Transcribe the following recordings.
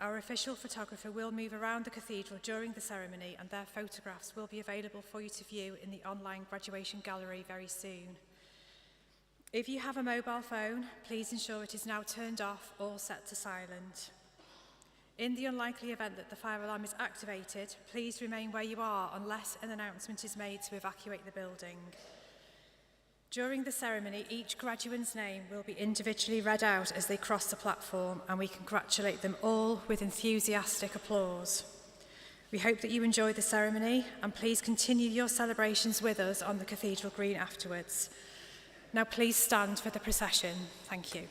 Our official photographer will move around the cathedral during the ceremony, and their photographs will be available for you to view in the online graduation gallery very soon. If you have a mobile phone, please ensure it is now turned off or set to silent. In the unlikely event that the fire alarm is activated, please remain where you are unless an announcement is made to evacuate the building. During the ceremony, each graduate's name will be individually read out as they cross the platform, and we congratulate them all with enthusiastic applause. We hope that you enjoy the ceremony, and please continue your celebrations with us on the Cathedral Green afterwards. Now please stand for the procession. Thank you.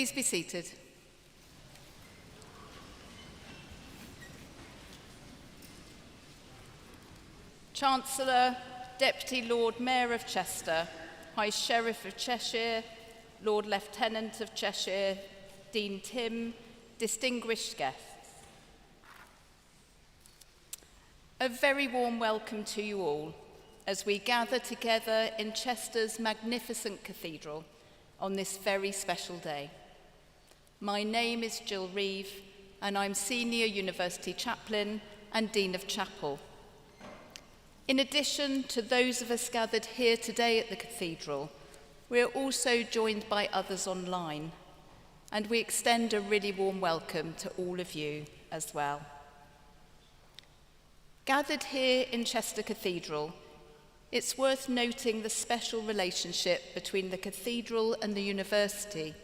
Please be seated. Chancellor, Deputy Lord Mayor of Chester, High Sheriff of Cheshire, Lord Lieutenant of Cheshire, Dean Tim, distinguished guests. A very warm welcome to you all as we gather together in Chester's magnificent cathedral on this very special day. My name is Jill Reeve and I'm Senior University Chaplain and Dean of Chapel. In addition to those of us gathered here today at the cathedral, we are also joined by others online, and we extend a really warm welcome to all of you as well. Gathered here in Chester Cathedral, it's worth noting the special relationship between the cathedral and the university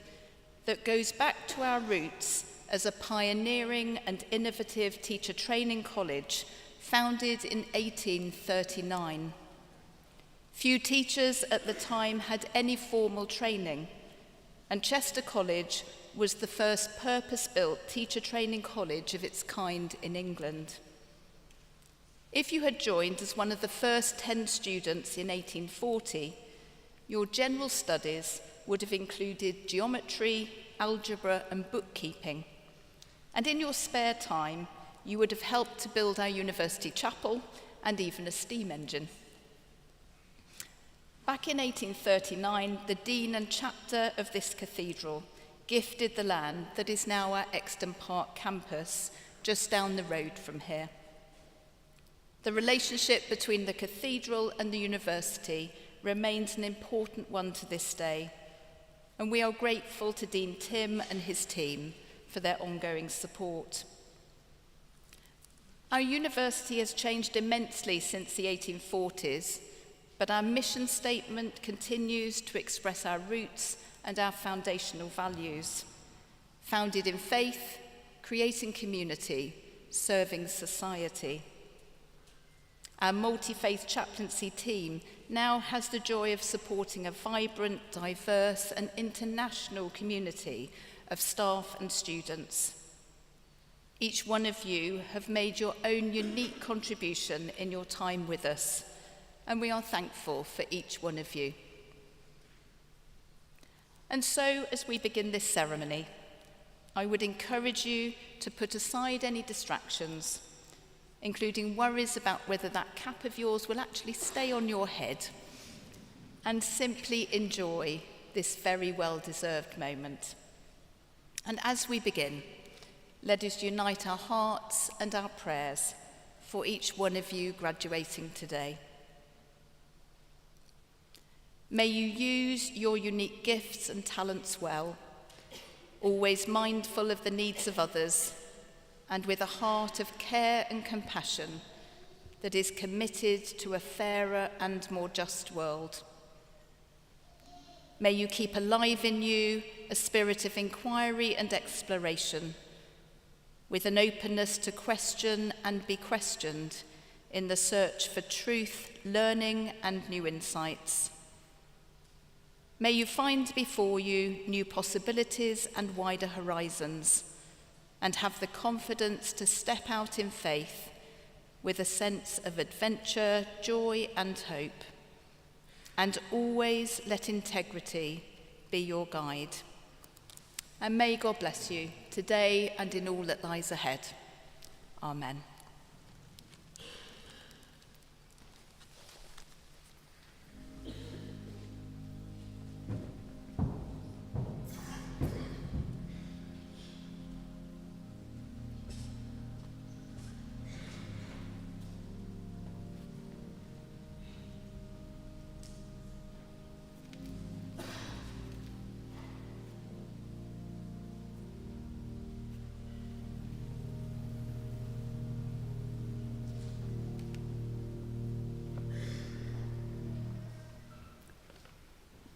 that goes back to our roots as a pioneering and innovative teacher training college founded in 1839. Few teachers at the time had any formal training, and Chester College was the first purpose-built teacher training college of its kind in England. If you had joined as one of the first 10 students in 1840, your general studies would have included geometry, algebra, and bookkeeping. And in your spare time, you would have helped to build our university chapel and even a steam engine. Back in 1839, the dean and chapter of this cathedral gifted the land that is now our Exton Park campus, just down the road from here. The relationship between the cathedral and the university remains an important one to this day, and we are grateful to Dean Tim and his team for their ongoing support. Our university has changed immensely since the 1840s, but our mission statement continues to express our roots and our foundational values, founded in faith, creating community, serving society. Our multi-faith chaplaincy team now has the joy of supporting a vibrant, diverse and international community of staff and students. Each one of you have made your own unique contribution in your time with us, and we are thankful for each one of you. And so, as we begin this ceremony, I would encourage you to put aside any distractions, including worries about whether that cap of yours will actually stay on your head, and simply enjoy this very well-deserved moment. And as we begin, let us unite our hearts and our prayers for each one of you graduating today. May you use your unique gifts and talents well, always mindful of the needs of others, and with a heart of care and compassion that is committed to a fairer and more just world. May you keep alive in you a spirit of inquiry and exploration, with an openness to question and be questioned in the search for truth, learning, and new insights. May you find before you new possibilities and wider horizons, and have the confidence to step out in faith with a sense of adventure, joy, and hope. And always let integrity be your guide. And may God bless you today and in all that lies ahead. Amen.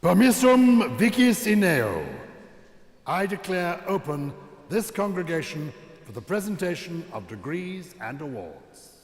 Permissum vicis in eo. I declare open this congregation for the presentation of degrees and awards.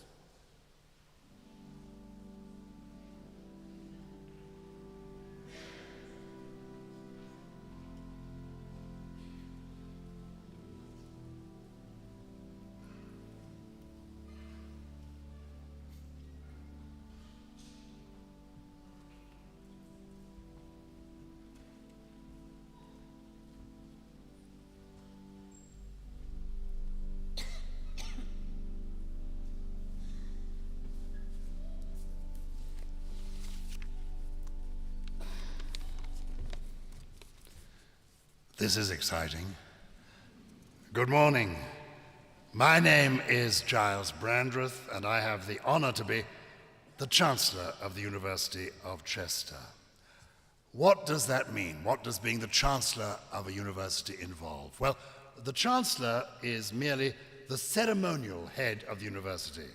This is exciting. Good morning. My name is Giles Brandreth, and I have the honor to be the Chancellor of the University of Chester. What does that mean? What does being the Chancellor of a university involve? Well, the Chancellor is merely the ceremonial head of the university,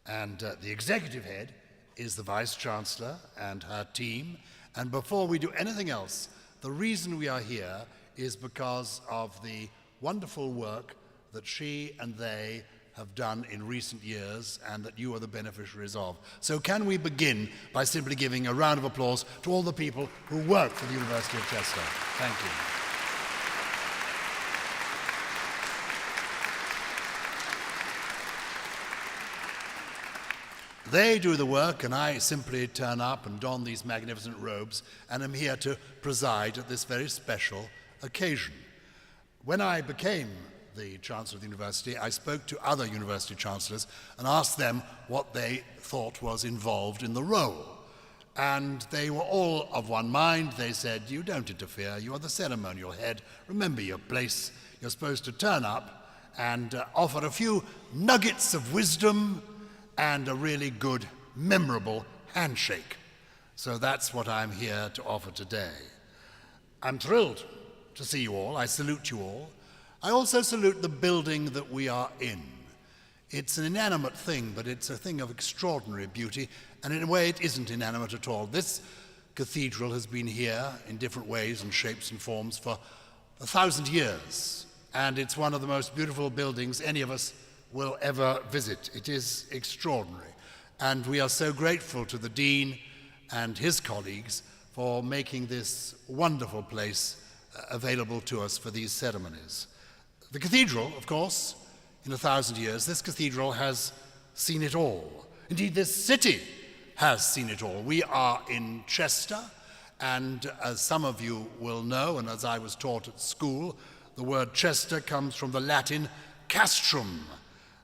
and the executive head is the Vice-Chancellor and her team. And before we do anything else, the reason we are here is because of the wonderful work that she and they have done in recent years and that you are the beneficiaries of. So can we begin by simply giving a round of applause to all the people who work for the University of Chester. Thank you. They do the work, and I simply turn up and don these magnificent robes, and am here to preside at this very special occasion. When I became the Chancellor of the University, I spoke to other university chancellors and asked them what they thought was involved in the role. And they were all of one mind. They said, you don't interfere, you are the ceremonial head, remember your place, you're supposed to turn up and offer a few nuggets of wisdom and a really good, memorable handshake. So that's what I'm here to offer today. I'm thrilled to see you all. I salute you all. I also salute the building that we are in. It's an inanimate thing, but it's a thing of extraordinary beauty, and in a way it isn't inanimate at all. This cathedral has been here in different ways and shapes and forms for 1,000 years, and it's one of the most beautiful buildings any of us will ever visit. It is extraordinary, and we are so grateful to the Dean and his colleagues for making this wonderful place available to us for these ceremonies. The cathedral, of course, in 1,000 years, this cathedral has seen it all. Indeed, this city has seen it all. We are in Chester, and as some of you will know, and as I was taught at school, the word Chester comes from the Latin castrum,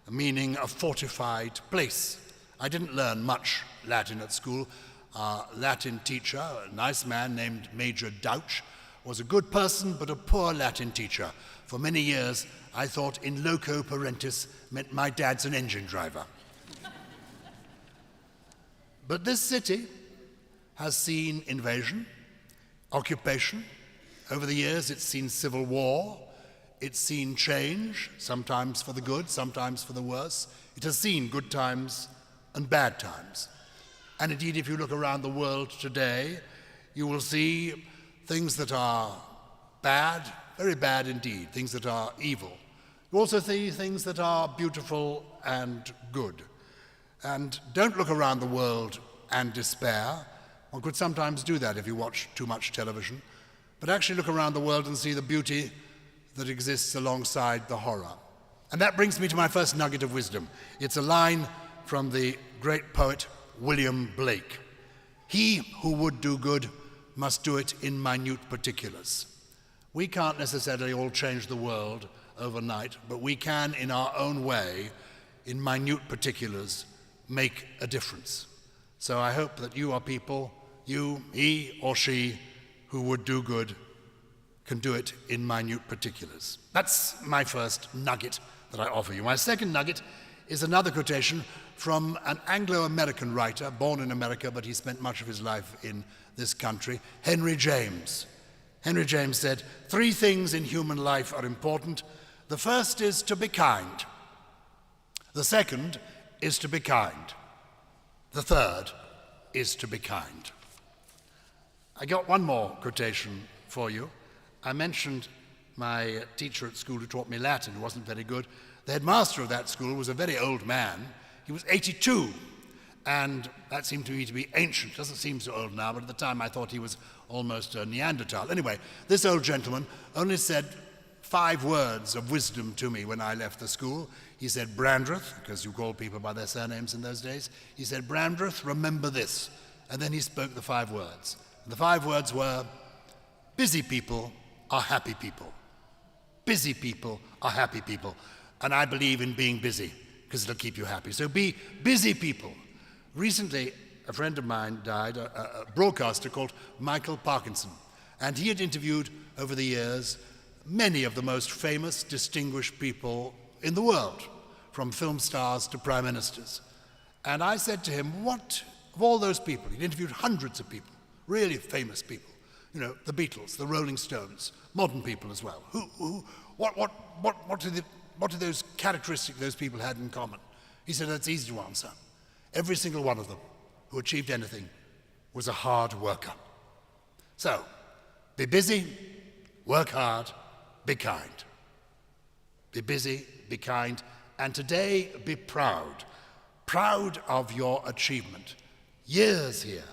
meaning a fortified place. I didn't learn much Latin at school. Our Latin teacher, a nice man named Major Douch, was a good person but a poor Latin teacher. For many years, I thought in loco parentis meant my dad's an engine driver. But this city has seen invasion, occupation. Over the years, it's seen civil war. It's seen change, sometimes for the good, sometimes for the worse. It has seen good times and bad times. And indeed, if you look around the world today, you will see things that are bad, very bad indeed, things that are evil. You also see things that are beautiful and good. And don't look around the world and despair. One could sometimes do that if you watch too much television. But actually look around the world and see the beauty that exists alongside the horror. And that brings me to my first nugget of wisdom. It's a line from the great poet William Blake. He who would do good must do it in minute particulars. We can't necessarily all change the world overnight, but we can, in our own way, in minute particulars, make a difference. So I hope that you are people, you, he or she, who would do good, can do it in minute particulars. That's my first nugget that I offer you. My second nugget is another quotation from an Anglo-American writer, born in America, but he spent much of his life in this country, Henry James. Henry James said, 3 things in human life are important. The first is to be kind. The second is to be kind. The third is to be kind. I got one more quotation for you. I mentioned my teacher at school who taught me Latin, who wasn't very good. The headmaster of that school was a very old man. He was 82, and that seemed to me to be ancient. Doesn't seem so old now, but at the time I thought he was almost a Neanderthal. Anyway, this old gentleman only said 5 words of wisdom to me when I left the school. He said, Brandreth, because you called people by their surnames in those days. He said, Brandreth, remember this. And then he spoke the 5 words. And the 5 words were, busy people are happy people. Busy people are happy people. And I believe in being busy, because it'll keep you happy. So be busy people. Recently, a friend of mine died, a broadcaster called Michael Parkinson. And he had interviewed over the years many of the most famous, distinguished people in the world, from film stars to prime ministers. And I said to him, what, of all those people, he'd interviewed hundreds of people, really famous people, you know, the Beatles, the Rolling Stones, modern people as well. What do those characteristics those people had in common? He said, that's easy to answer. Every single one of them who achieved anything was a hard worker. So, be busy, work hard, be kind. Be busy, be kind, and today be proud. Proud of your achievement. Years here.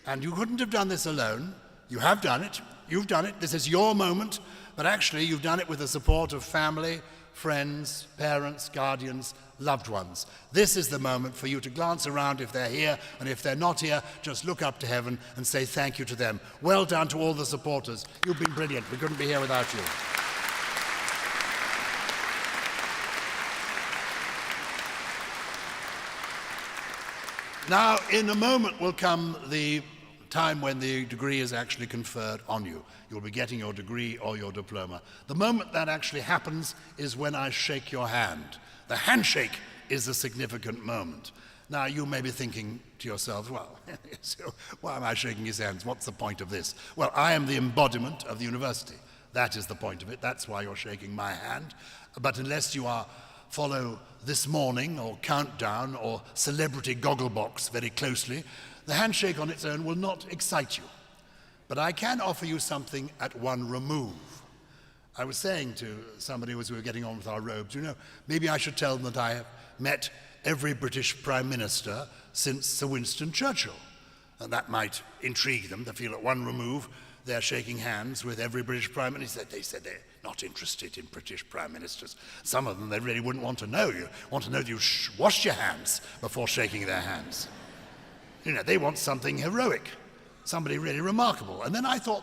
And you couldn't have done this alone. You have done it. You've done it. This is your moment. But actually, you've done it with the support of family, friends, parents, guardians, loved ones. This is the moment for you to glance around if they're here, and if they're not here, just look up to heaven and say thank you to them. Well done to all the supporters. You've been brilliant. We couldn't be here without you. Now, in a moment will come the time when the degree is actually conferred on you. You'll be getting your degree or your diploma. The moment that actually happens is when I shake your hand. The handshake is a significant moment. Now, you may be thinking to yourselves, well, so why am I shaking his hands? What's the point of this? Well, I am the embodiment of the university. That is the point of it. That's why you're shaking my hand. But unless you follow This Morning or Countdown or Celebrity Gogglebox very closely, the handshake on its own will not excite you. But I can offer you something at one remove. I was saying to somebody as we were getting on with our robes, you know, maybe I should tell them that I have met every British Prime Minister since Sir Winston Churchill. And that might intrigue them to feel at one remove they're shaking hands with every British Prime Minister. They said they're not interested in British Prime Ministers. Some of them they really wouldn't want to know. You want to know that you washed your hands before shaking their hands. You know, they want something heroic, somebody really remarkable. And then I thought,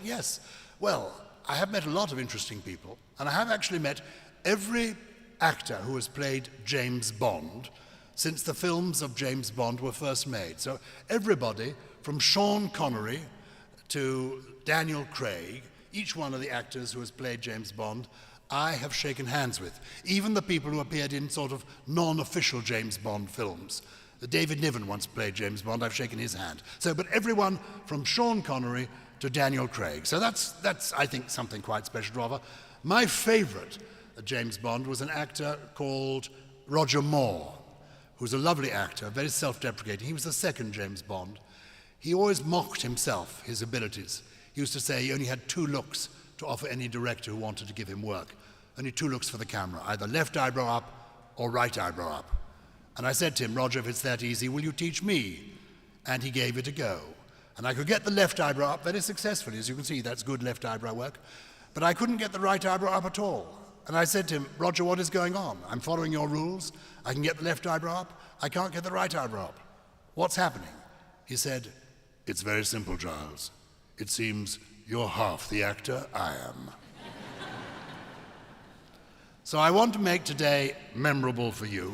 yes, well, I have met a lot of interesting people, and I have actually met every actor who has played James Bond since the films of James Bond were first made. So everybody from Sean Connery to Daniel Craig, each one of the actors who has played James Bond, I have shaken hands with. Even the people who appeared in sort of non-official James Bond films. David Niven once played James Bond, I've shaken his hand. So, but everyone from Sean Connery to Daniel Craig. So that's I think, something quite special to offer. My favorite James Bond was an actor called Roger Moore, who's a lovely actor, very self-deprecating. He was the second James Bond. He always mocked himself, his abilities. He used to say he only had 2 looks to offer any director who wanted to give him work. Only 2 looks for the camera, either left eyebrow up or right eyebrow up. And I said to him, Roger, if it's that easy, will you teach me? And he gave it a go. And I could get the left eyebrow up very successfully. As you can see, that's good left eyebrow work. But I couldn't get the right eyebrow up at all. And I said to him, Roger, what is going on? I'm following your rules. I can get the left eyebrow up. I can't get the right eyebrow up. What's happening? He said, it's very simple, Giles. It seems you're half the actor I am. So I want to make today memorable for you.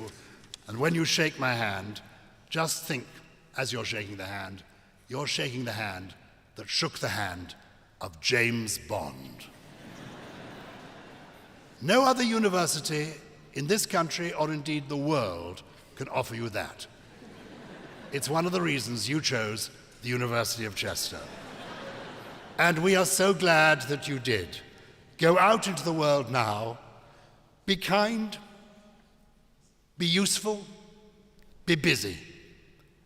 And when you shake my hand, just think, as you're shaking the hand that shook the hand of James Bond. No other university in this country, or indeed the world, can offer you that. It's one of the reasons you chose the University of Chester. And we are so glad that you did. Go out into the world now, be kind, be useful, be busy,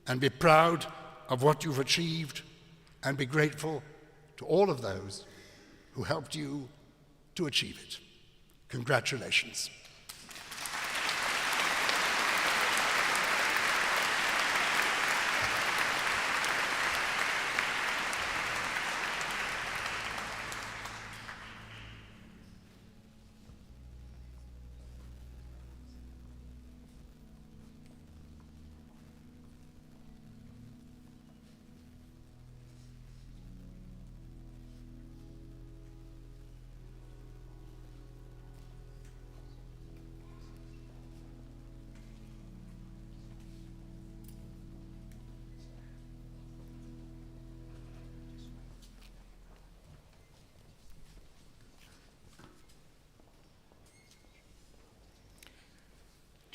and be proud of what you've achieved, and be grateful to all of those who helped you to achieve it. Congratulations.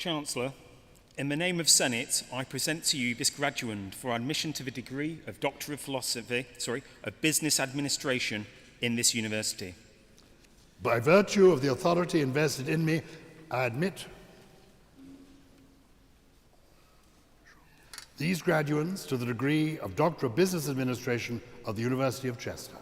Chancellor, in the name of Senate, I present to you this graduand for admission to the degree of Doctor of Business Administration in this university. By virtue of the authority invested in me, I admit these graduands to the degree of Doctor of Business Administration of the University of Chester.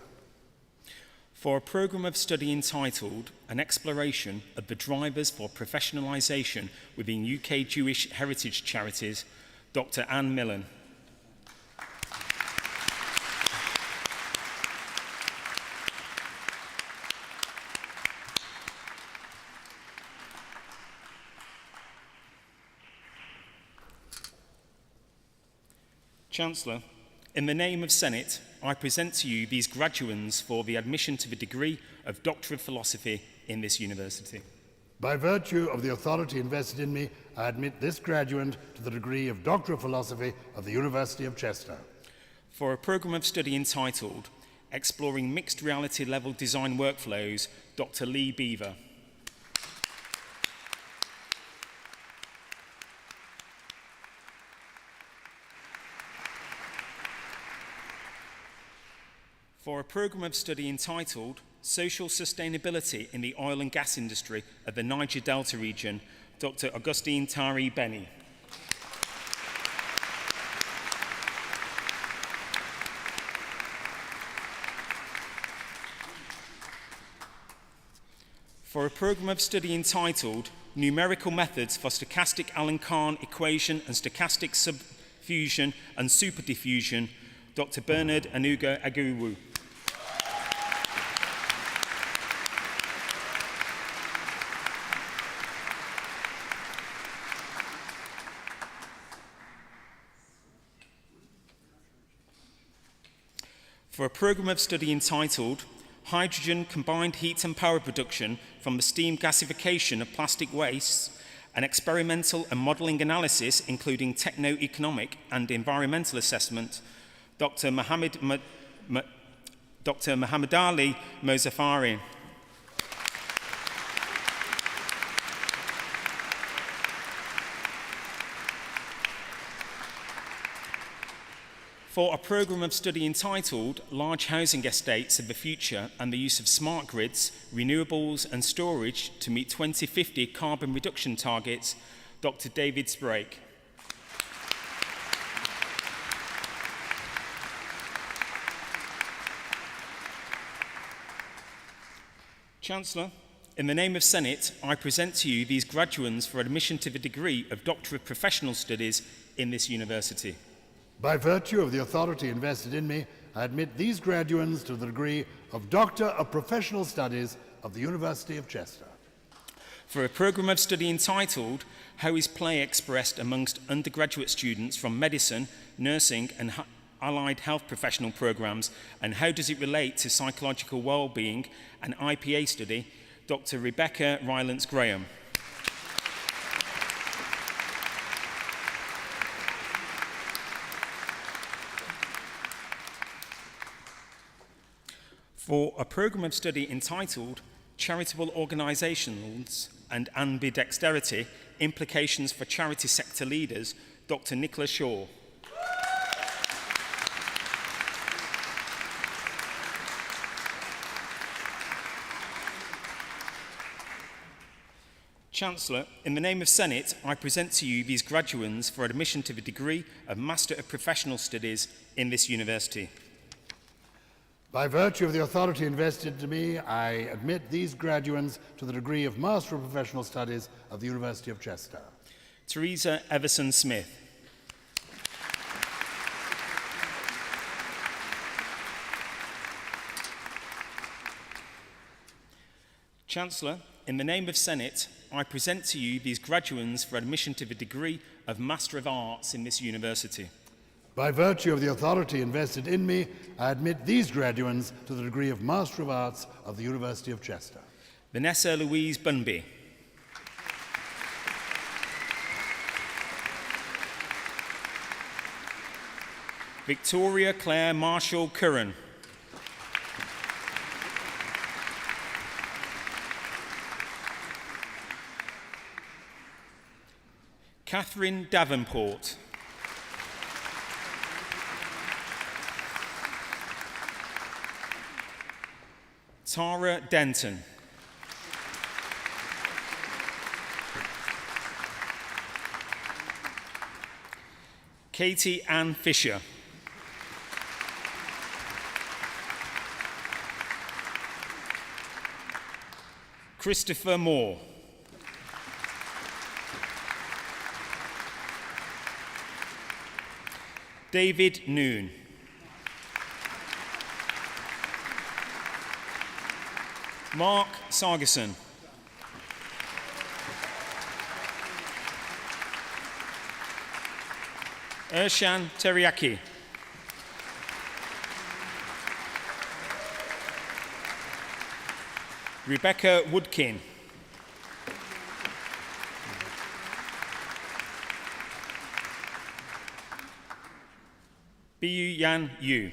For a programme of study entitled An Exploration of the Drivers for Professionalisation within UK Jewish Heritage Charities, Dr. Anne Millen. Chancellor, in the name of Senate, I present to you these graduands for the admission to the degree of Doctor of Philosophy in this university. By virtue of the authority invested in me, I admit this graduand to the degree of Doctor of Philosophy of the University of Chester. For a programme of study entitled Exploring Mixed Reality Level Design Workflows, Dr. Lee Beaver. For a programme of study entitled Social Sustainability in the Oil and Gas Industry of the Niger Delta region, Dr. Augustine Tari Benny. For a programme of study entitled Numerical Methods for Stochastic Allen-Cahn Equation and Stochastic Subdiffusion and Superdiffusion, Dr. Bernard Anuga Aguwu. For a programme of study entitled Hydrogen Combined Heat and Power Production from the Steam Gasification of Plastic Wastes, an experimental and modelling analysis including techno-economic and environmental assessment, Dr. Mohammed Ali Mozafari. For a programme of study entitled Large Housing Estates of the Future and the Use of Smart Grids, Renewables and Storage to meet 2050 carbon reduction targets, Dr. David Sprake. Chancellor, in the name of Senate, I present to you these graduands for admission to the degree of Doctor of Professional Studies in this university. By virtue of the authority invested in me, I admit these graduands to the degree of Doctor of Professional Studies of the University of Chester. For a programme of study entitled How is Play Expressed Amongst Undergraduate Students from Medicine, Nursing and Allied Health Professional Programmes, and How Does It Relate to Psychological Wellbeing, an IPA study, Dr. Rebecca Rylance-Graham. For a programme of study entitled Charitable Organisations and Ambidexterity, Implications for Charity Sector Leaders, Dr. Nicola Shaw. Chancellor, in the name of Senate, I present to you these graduands for admission to the degree of Master of Professional Studies in this university. By virtue of the authority invested to me, I admit these graduands to the degree of Master of Professional Studies of the University of Chester. Teresa Everson Smith. Chancellor, in the name of Senate, I present to you these graduands for admission to the degree of Master of Arts in this university. By virtue of the authority invested in me, I admit these graduands to the degree of Master of Arts of the University of Chester. Vanessa Louise Bunby. Victoria Claire Marshall Curran. Catherine Davenport. Tara Denton. Katie Ann Fisher. Christopher Moore. David Noon. Mark Sargison. Ershan Teriyaki. Rebecca Woodkin. Biyu Yan Yu.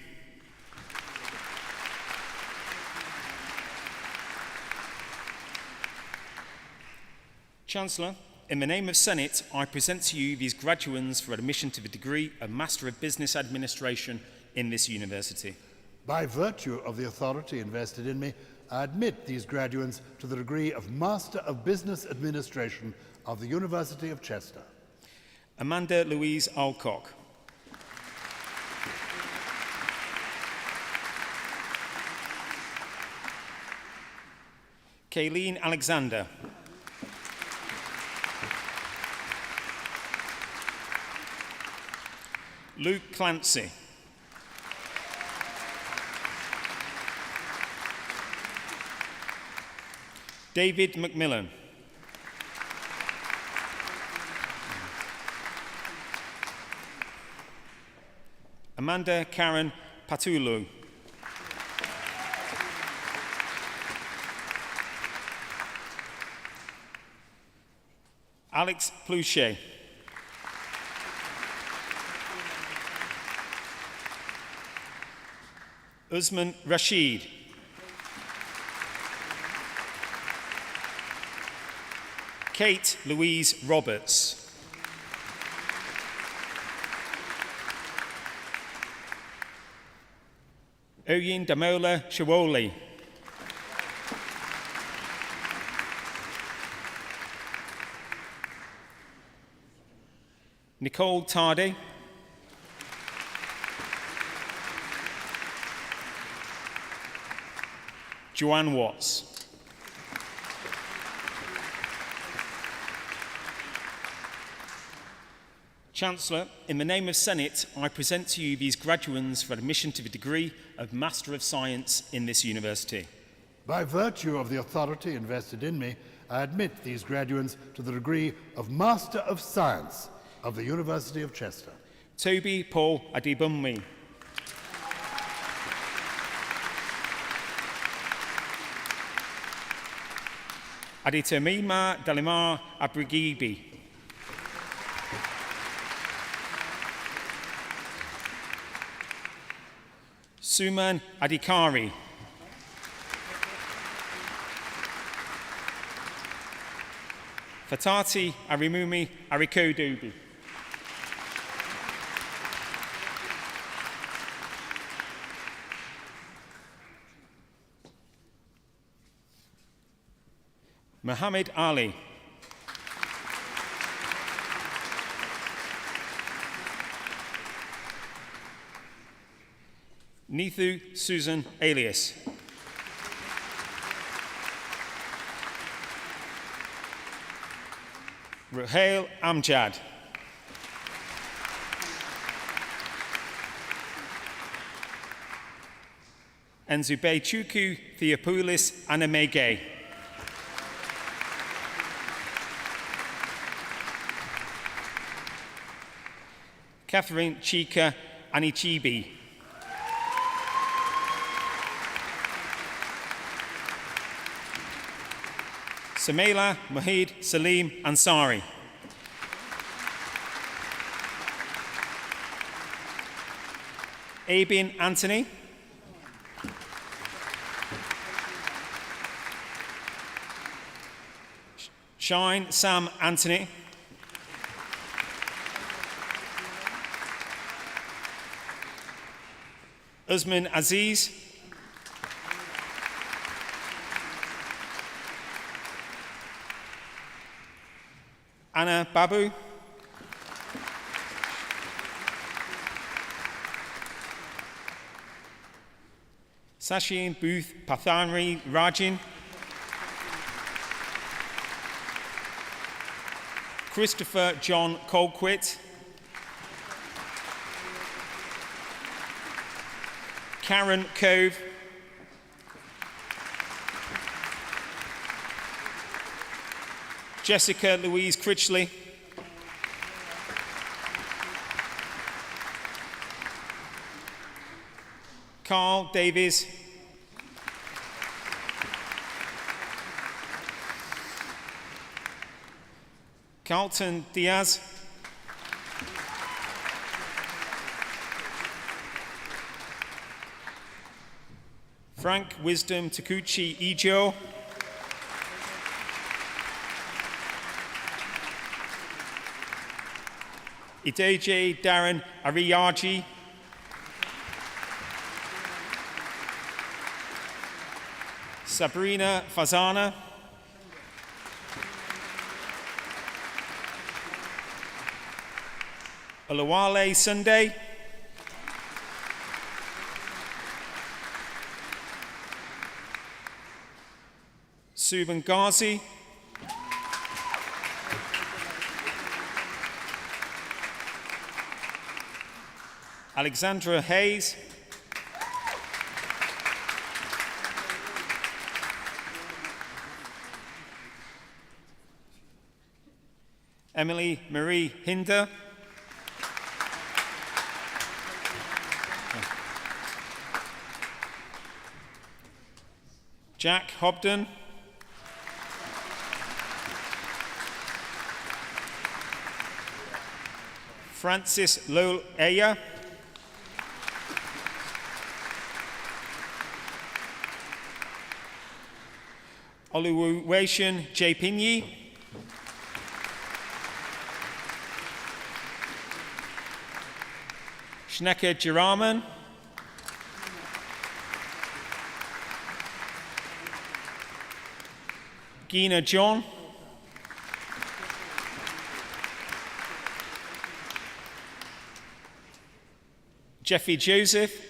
Chancellor, in the name of Senate, I present to you these graduands for admission to the degree of Master of Business Administration in this university. By virtue of the authority invested in me, I admit these graduands to the degree of Master of Business Administration of the University of Chester. Amanda Louise Alcock. Kayleen Alexander. Luke Clancy. David McMillan. Amanda Karen Patulu. Alex Pluchet. Usman Rashid. Kate Louise Roberts. Oyin Damola Shawoli. Nicole Tardy. Joanne Watts. Chancellor, in the name of Senate, I present to you these graduands for admission to the degree of Master of Science in this university. By virtue of the authority invested in me, I admit these graduands to the degree of Master of Science of the University of Chester. Toby Paul Adibunmi. Aditomima Dalimar Abrigibi. Suman Adikari. Fatati Arimumi Arikodobi. Muhammad Ali. Nithu Susan Alias. Ruhail Amjad. Nzube Chuku Theopoulos Anamege. Catherine Chika Anichibi. Samela Mahid Salim Ansari. Abin Anthony. Shine Sam Anthony. Usman Aziz, Anna Babu, Sachin Booth Pathanri Rajin, Christopher John Colquitt, Karen Cove, Jessica Louise Critchley, Carl Davies, Carlton Diaz, Frank Wisdom Takuchi Ijo, Ideje Darren Ariyaji, Sabrina Fazana, Olawale Sunday, Subhan Ghazi, Alexandra Hayes, Emily Marie Hinder, Jack Hobden, Francis Loeya, Oluwation Jepinyi, Shneka Jiraman, Gina John, Jeffy Joseph,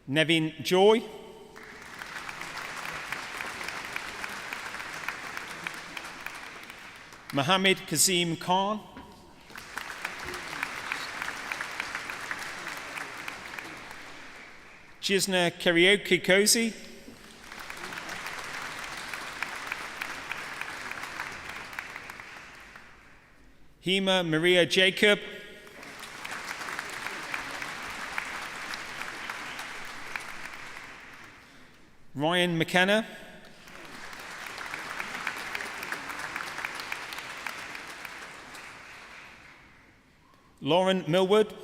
Nevin Joy, Mohammed Kazim Khan, Jisna Karaoke Cozy, Hema Maria Jacob, Ryan McKenna, Lauren Millwood,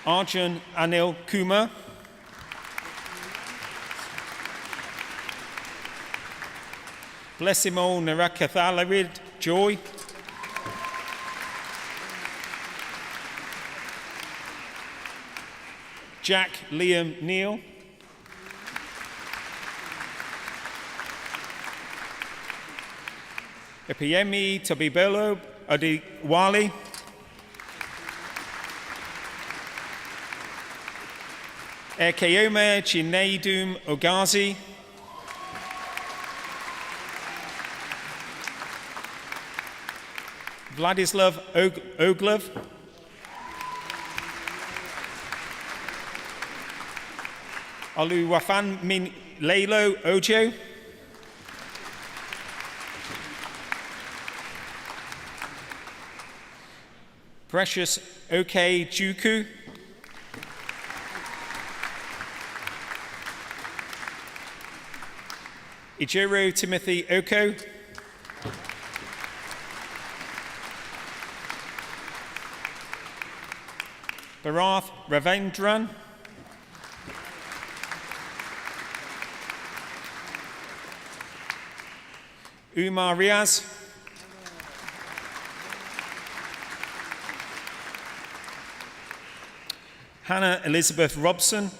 Arjun Anil Kumar, Blessimo Narakatharid Joy, Jack Liam Neal, Epiemi Tobibelo Adiwali, Ekeyome Chineidum Ogazi, Vladislav Oglev, Oluwafan Min Lelo Ojo, Precious Oke Juku, Ijiro Timothy Oko, Bharath Ravendran, Umar Riaz, Hannah Elizabeth Robinson,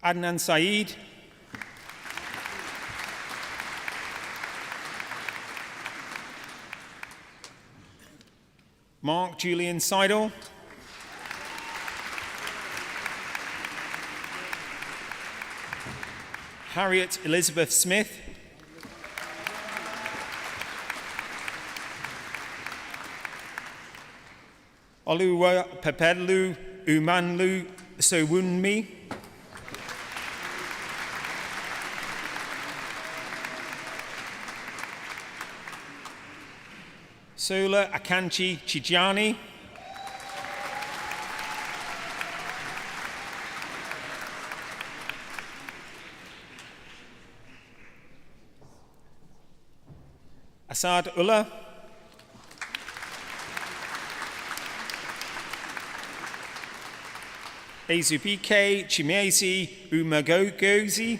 Adnan Saeed, Mark Julian Seidel, Harriet Elizabeth Smith, Oluwa Pepelu Umanlu Sowunmi, Sola Akanchi Chijani, Asad Ullah, Ezubike Chimezi Umagogozi,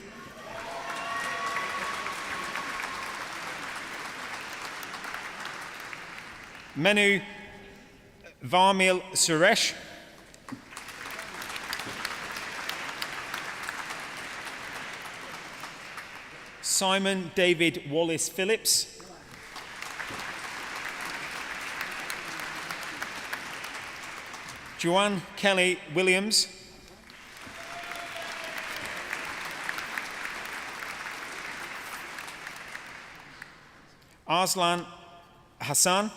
Menu Varmil Suresh, Simon David Wallace Phillips, Joanne Kelly Williams, Arslan Hassan,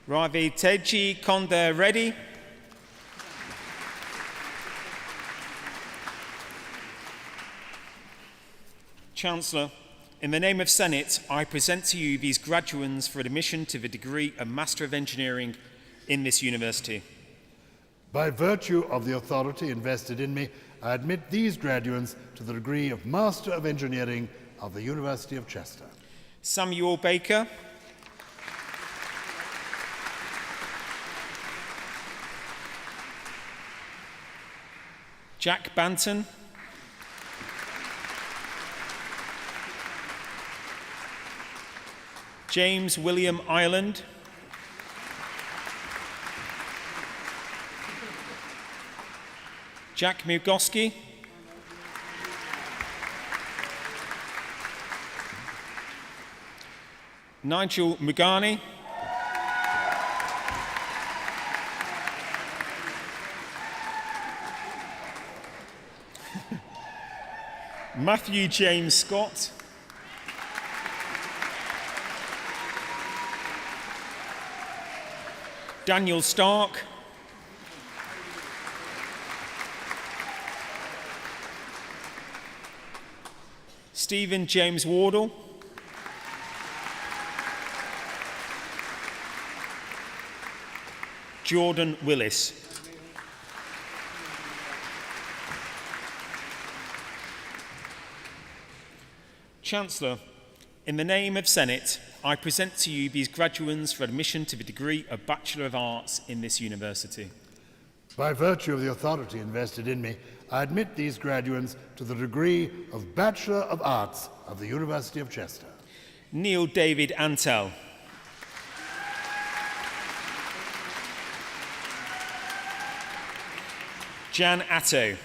Ravi Teji Konda Reddy, Chancellor, in the name of Senate, I present to you these graduands for admission to the degree of Master of Engineering in this university. By virtue of the authority invested in me, I admit these graduands to the degree of Master of Engineering of the University of Chester. Samuel Baker, Jack Banton, James William Ireland, Jack Mugoski, Nigel Mugani, Matthew James Scott, Daniel Stark, Stephen James Wardle, Jordan Willis. Chancellor, in the name of Senate, I present to you these graduands for admission to the degree of Bachelor of Arts in this university. By virtue of the authority invested in me, I admit these graduands to the degree of Bachelor of Arts of the University of Chester. Neil David Antel, Jan Atto,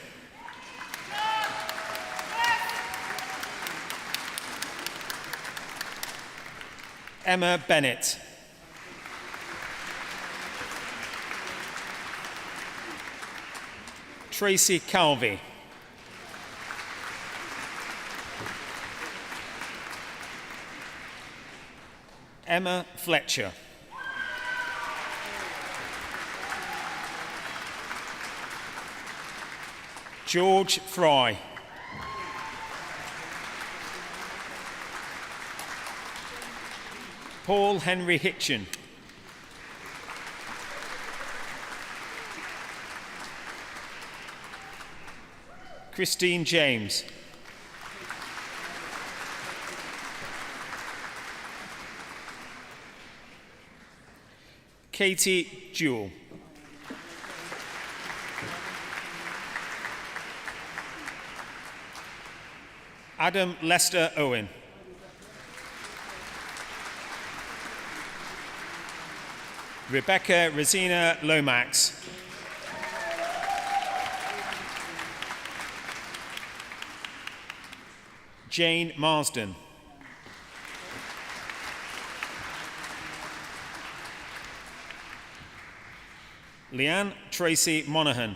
Emma Bennett, Tracy Calvi, Emma Fletcher, George Fry, Paul Henry Hitchen, Christine James, Katie Jewell. Adam Lester Owen. Rebecca Rosina Lomax. Jane Marsden. Leanne Tracy Monaghan.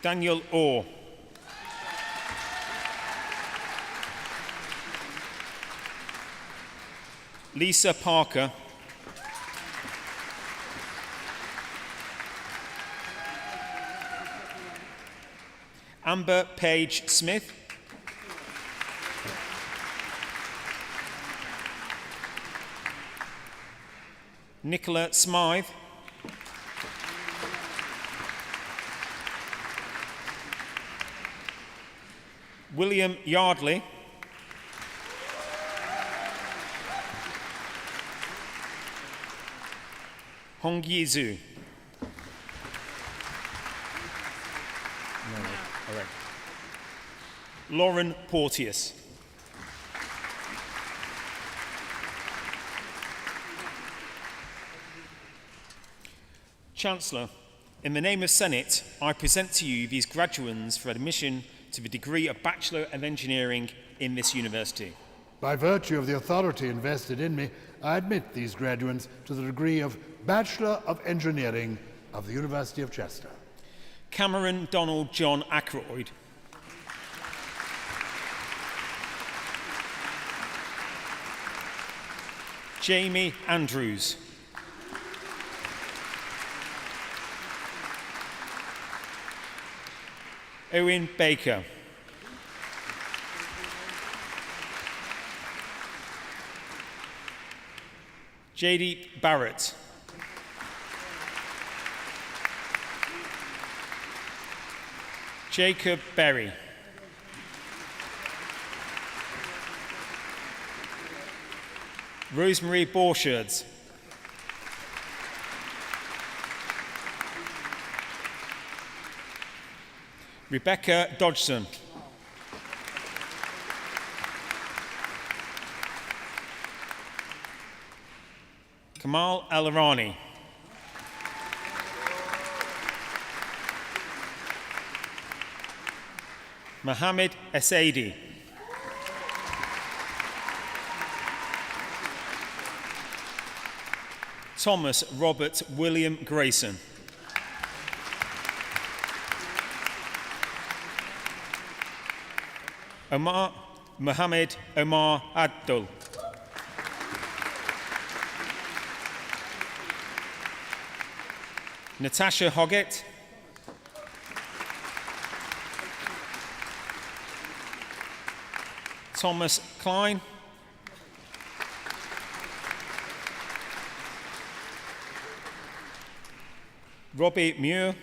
Daniel Orr. Lisa Parker. Amber Page Smith. Nicola Smythe. William Yardley. Hong Yi-Zhu. All right. Lauren Porteous. Chancellor, in the name of Senate, I present to you these graduands for admission to the degree of Bachelor of Engineering in this university. By virtue of the authority invested in me, I admit these graduates to the degree of Bachelor of Engineering of the University of Chester. Cameron Donald John Ackroyd. Jamie Andrews. Owen Baker. J.D. Barrett. Jacob Berry. Rosemary Borshards. Rebecca Dodgson. Kamal Al-Irani. Mohammed Esaidi. Thomas Robert William Grayson. Omar Mohammed Omar Abdul. Natasha Hoggett. Thomas Klein. Robbie Muir.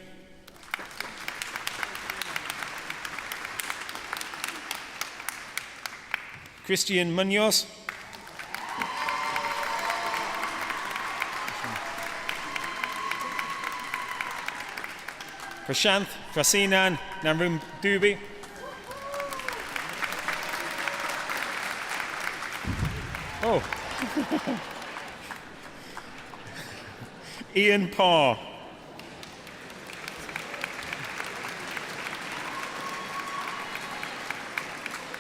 Christian Munoz. Prashanth Prasinan Narumdubi. Oh. Ian Parr.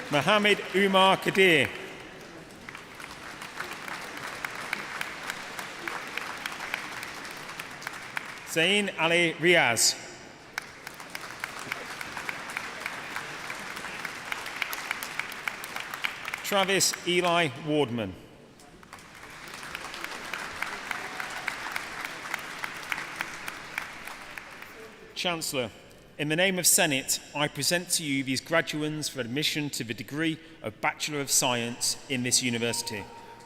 Mohammed Umar Kadir. Zain Ali Riaz. Travis Eli Wardman. Chancellor, in the name of Senate, I present to you these graduands for admission to the degree of Bachelor of Science in this university.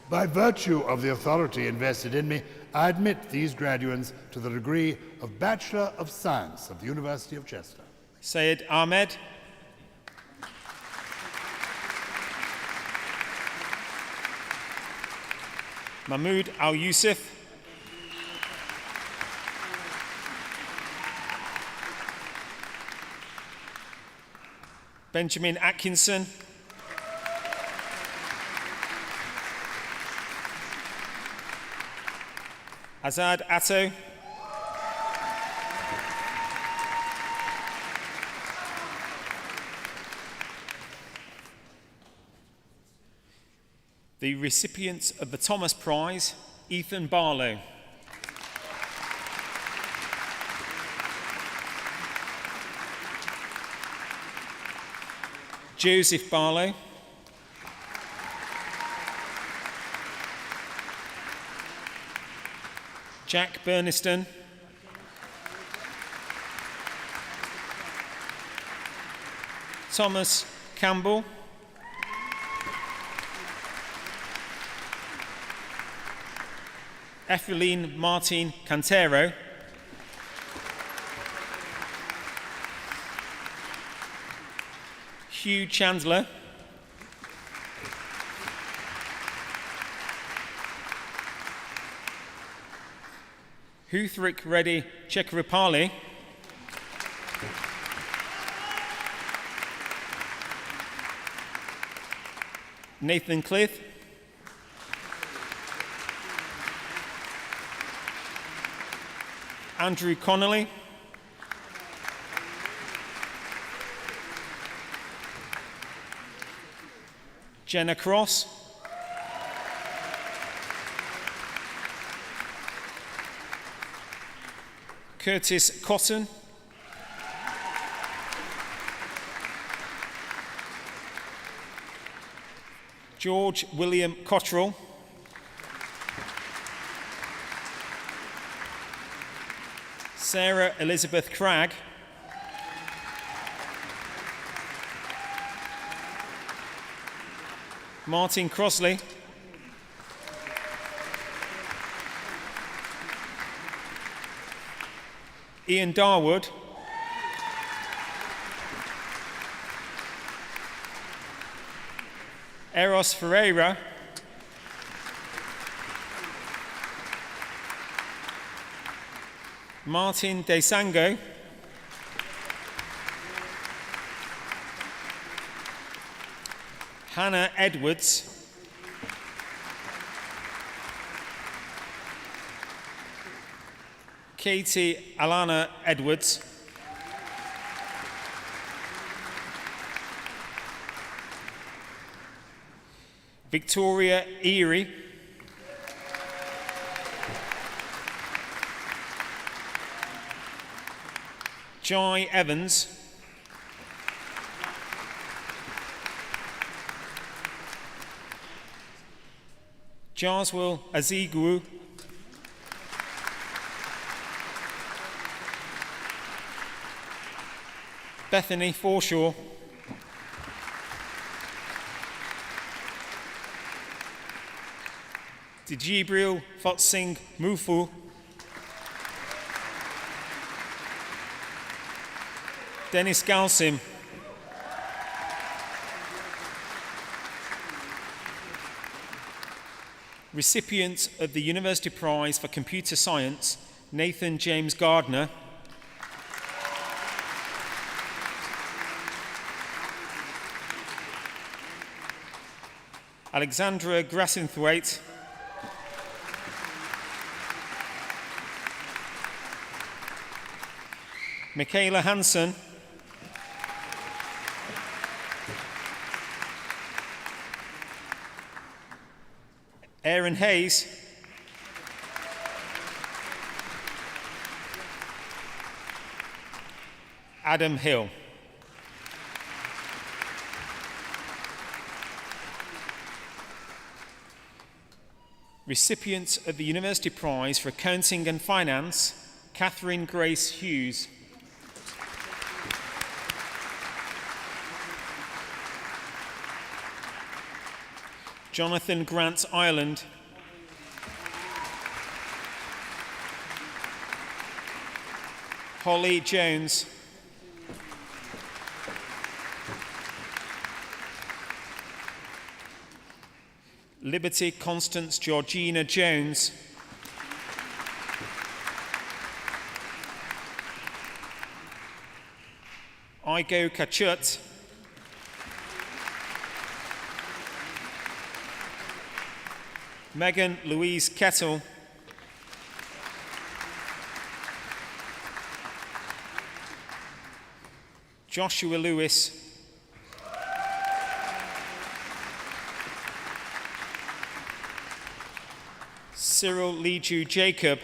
By virtue of the authority invested in me, I admit these graduates to the degree of Bachelor of Science of the University of Chester. Syed Ahmed. Mahmoud Al-Yusuf, Benjamin Atkinson, Azad Atto, the recipients of the Thomas Prize, Ethan Barlow, Joseph Barlow, Jack Burniston, Thomas Campbell, Etheline Martin Cantero, Hugh Chandler, Huthrik Reddy Chekrapali, Nathan Cliff, Andrew Connolly, Jenna Cross, Curtis Cotton, George William Cottrell, Sarah Elizabeth Cragg, Martin Crossley, Ian Darwood, Eros Ferreira, Martin De Sango, Hannah Edwards, Katie Alana Edwards, Victoria Erie, Jai Evans, Jarswell Azigwu, Bethany Forshaw, Dijibril Fotsing Mufu, Dennis Galsim, recipient of the University Prize for Computer Science, Nathan James Gardner, Alexandra Grassinthwaite, Michaela Hansen, Aaron Hayes, Adam Hill. Recipient of the University Prize for Accounting and Finance, Catherine Grace Hughes. Jonathan Grant Ireland, Holly Jones, Liberty Constance Georgina Jones. Igo Kachut. Megan Louise Kettle. Joshua Lewis. Cyril Leju Jacob.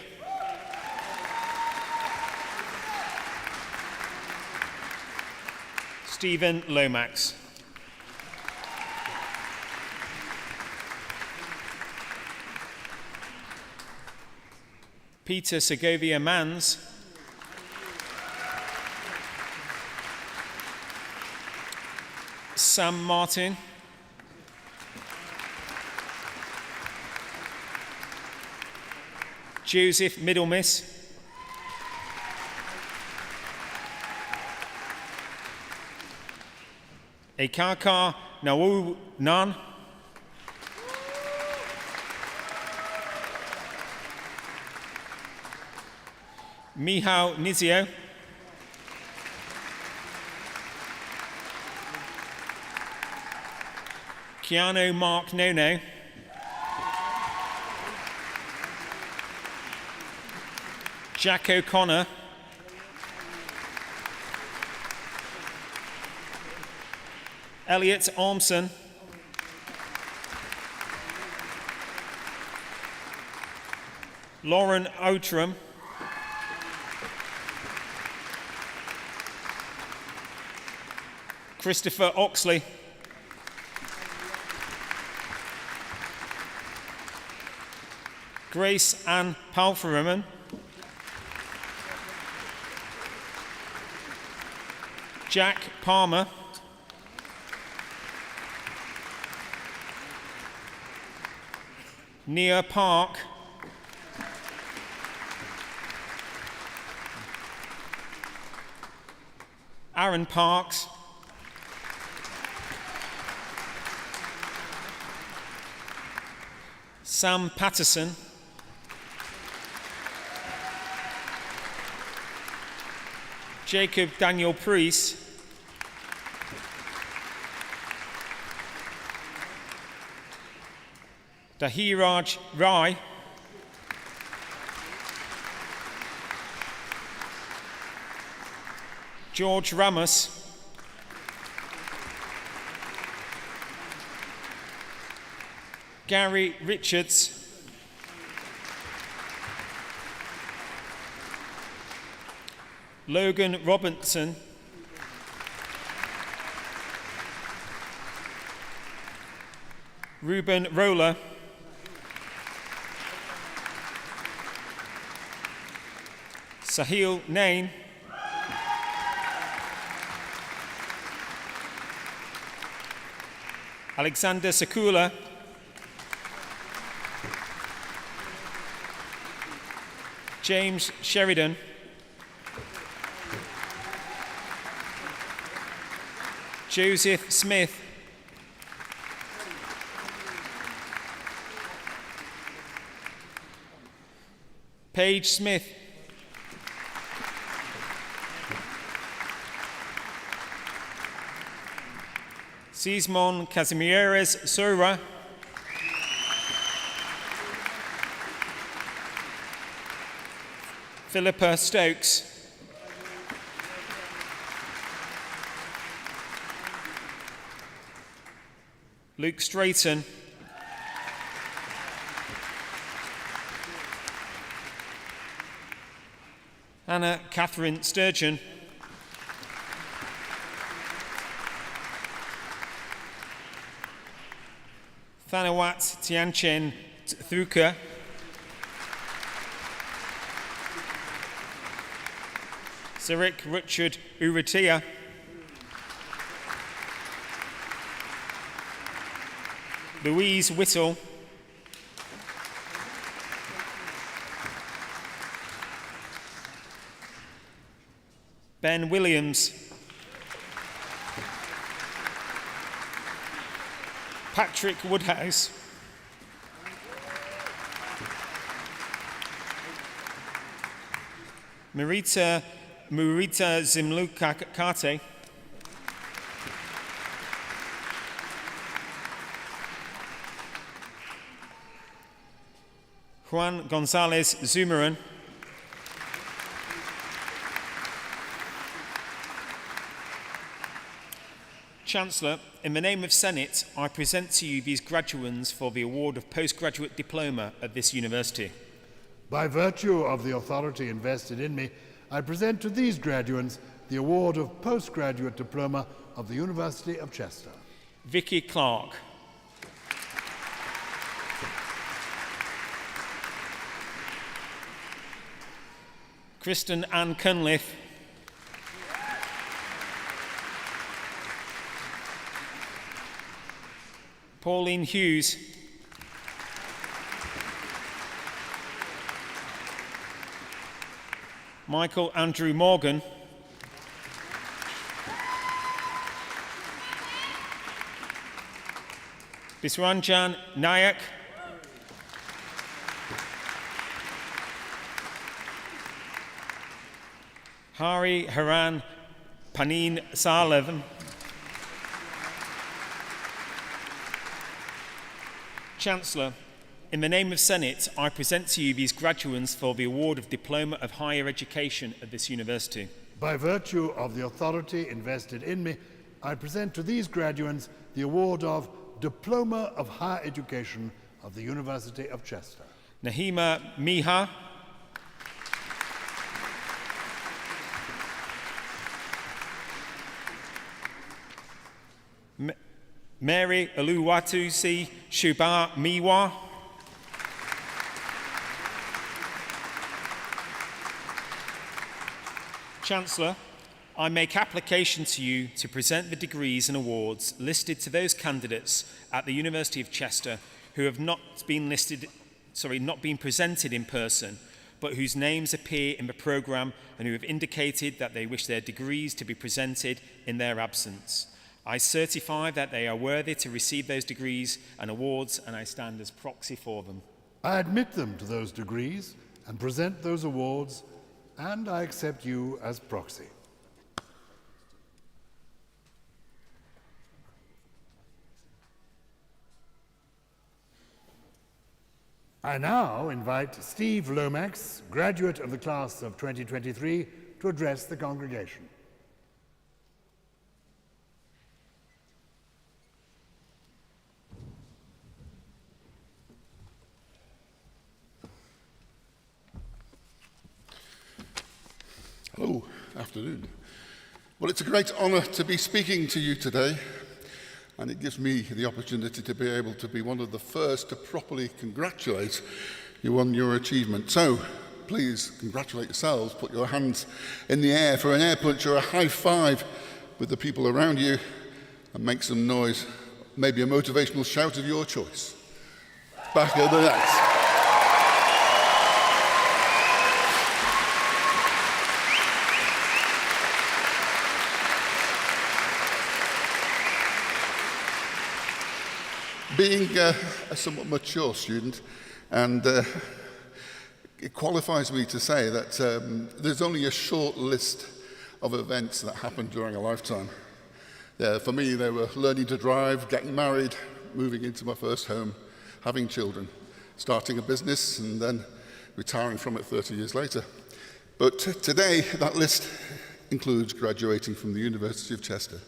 Stephen Lomax. Peter Segovia Mans. Sam Martin. Joseph Middlemiss. Ekaka Nawu Nan. Mihao Nizio. Keanu Mark Nono. Jack O'Connor. Elliot Ormson. Lauren Outram. Christopher Oxley. Grace Ann Palferaman. Jack Palmer. Nia Park. Aaron Parks. Sam Patterson. Jacob Daniel Priest. Dahiraj Rai. George Ramos. Gary Richards. Logan Robinson. Ruben Roller. Sahil Nain. Alexander Sakula. James Sheridan. Joseph Smith. Paige Smith. Sismon Casimires Sora. Philippa Stokes. Luke Strayton. Anna Catherine Sturgeon. Thanawat Tianchen Thuka. Sirik Richard Uritia. Louise Whittle. Ben Williams. Patrick Woodhouse. Murita Zimlukate. Juan Gonzalez Zumaran. Chancellor, in the name of Senate, I present to you these graduands for the award of postgraduate diploma at this university. By virtue of the authority invested in me, I present to these graduands the award of postgraduate diploma of the University of Chester. Vicky Clark. Kristen Ann Cunliffe. Pauline Hughes. Michael Andrew Morgan. Biswaranjan Nayak. Hari Haran Panin Sarlevan. Chancellor, in the name of Senate, I present to you these graduands for the award of Diploma of Higher Education at this university. By virtue of the authority invested in me, I present to these graduands the award of Diploma of Higher Education of the University of Chester. Nahima Miha. Mary Oluwatusi Shuba Miwa. Chancellor, I make application to you to present the degrees and awards listed to those candidates at the University of Chester who have not been presented in person, but whose names appear in the programme and who have indicated that they wish their degrees to be presented in their absence. I certify that they are worthy to receive those degrees and awards, and I stand as proxy for them. I admit them to those degrees and present those awards, and I accept you as proxy. I now invite Steve Lomax, graduate of the class of 2023, to address the congregation. Hello, afternoon. Well, it's a great honour to be speaking to you today, and it gives me the opportunity to be able to be one of the first to properly congratulate you on your achievement. So, please congratulate yourselves, put your hands in the air for an air punch or a high five with the people around you, and make some noise, maybe a motivational shout of your choice. Back of the net. Being a somewhat mature student, and it qualifies me to say that there's only a short list of events that happened during a lifetime. For me, they were learning to drive, getting married, moving into my first home, having children, starting a business, and then retiring from it 30 years later. But today, that list includes graduating from the University of Chester.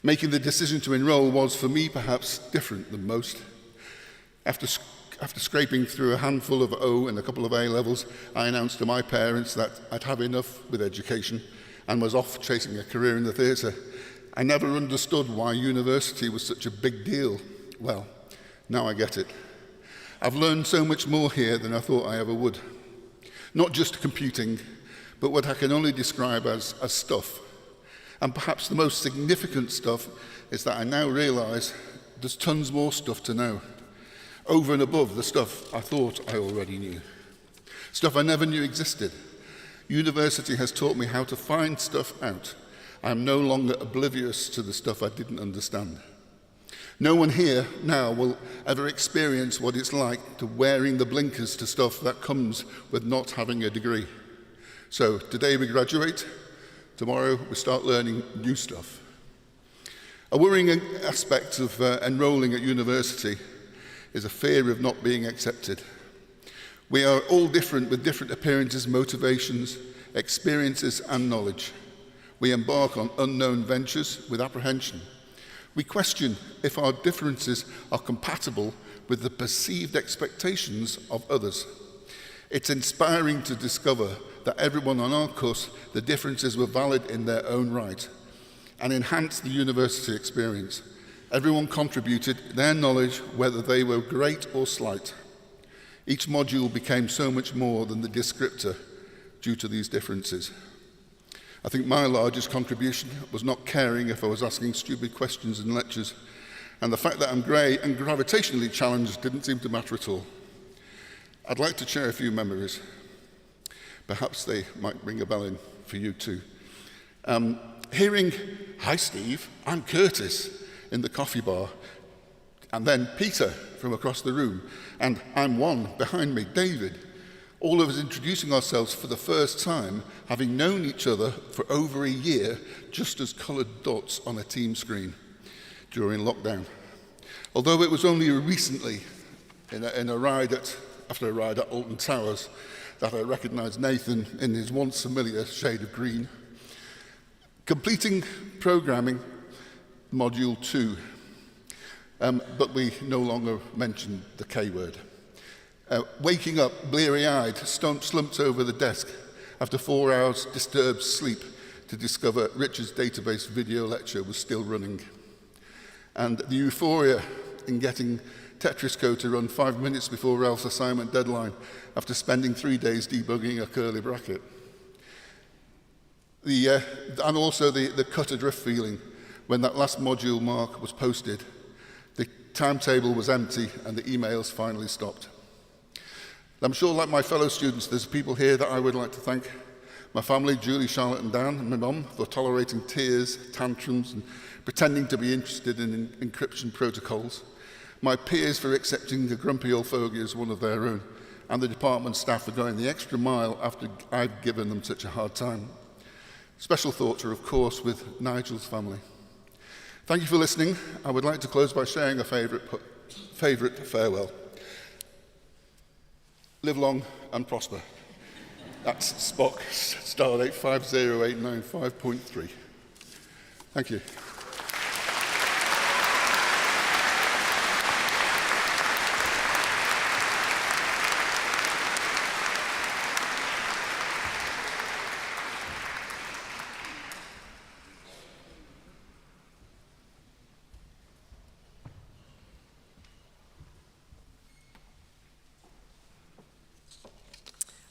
Making the decision to enrol was, for me, perhaps different than most. After scraping through a handful of O and a couple of A levels, I announced to my parents that I'd have enough with education and was off chasing a career in the theatre. I never understood why university was such a big deal. Well, now I get it. I've learned so much more here than I thought I ever would. Not just computing, but what I can only describe as stuff. And perhaps the most significant stuff is that I now realise there's tons more stuff to know, over and above the stuff I thought I already knew. Stuff I never knew existed. University has taught me how to find stuff out. I am no longer oblivious to the stuff I didn't understand. No one here now will ever experience what it's like to wearing the blinkers to stuff that comes with not having a degree. So today we graduate, tomorrow we start learning new stuff. A worrying aspect of enrolling at university is a fear of not being accepted. We are all different with different appearances, motivations, experiences and knowledge. We embark on unknown ventures with apprehension. We question if our differences are compatible with the perceived expectations of others. It's inspiring to discover that everyone on our course, the differences were valid in their own right and enhanced the university experience. Everyone contributed their knowledge, whether they were great or slight. Each module became so much more than the descriptor due to these differences. I think my largest contribution was not caring if I was asking stupid questions in lectures, and the fact that I'm grey and gravitationally challenged didn't seem to matter at all. I'd like to share a few memories. Perhaps they might ring a bell in for you too. Hearing, "Hi Steve, I'm Curtis," in the coffee bar, and then Peter from across the room, and I'm one behind me, David. All of us introducing ourselves for the first time, having known each other for over a year, just as coloured dots on a team screen during lockdown. Although it was only recently, after a ride at Alton Towers, that I recognised Nathan in his once familiar shade of green. Completing programming module 2, but we no longer mention the K word. Waking up bleary-eyed, slumped over the desk after 4 hours disturbed sleep to discover Richard's database video lecture was still running. And the euphoria in getting Tetris code to run 5 minutes before Ralph's assignment deadline after spending 3 days debugging a curly bracket. And also the cut adrift feeling when that last module mark was posted. The timetable was empty and the emails finally stopped. I'm sure, like my fellow students, there's people here that I would like to thank. My family, Julie, Charlotte and Dan, and my mum, for tolerating tears, tantrums, and pretending to be interested in encryption protocols. My peers for accepting a grumpy old fogey as one of their own, and the department staff for going the extra mile after I've given them such a hard time. Special thoughts are, of course, with Nigel's family. Thank you for listening. I would like to close by sharing a favourite farewell. Live long and prosper. That's Spock, Stardate 50895.3. Thank you.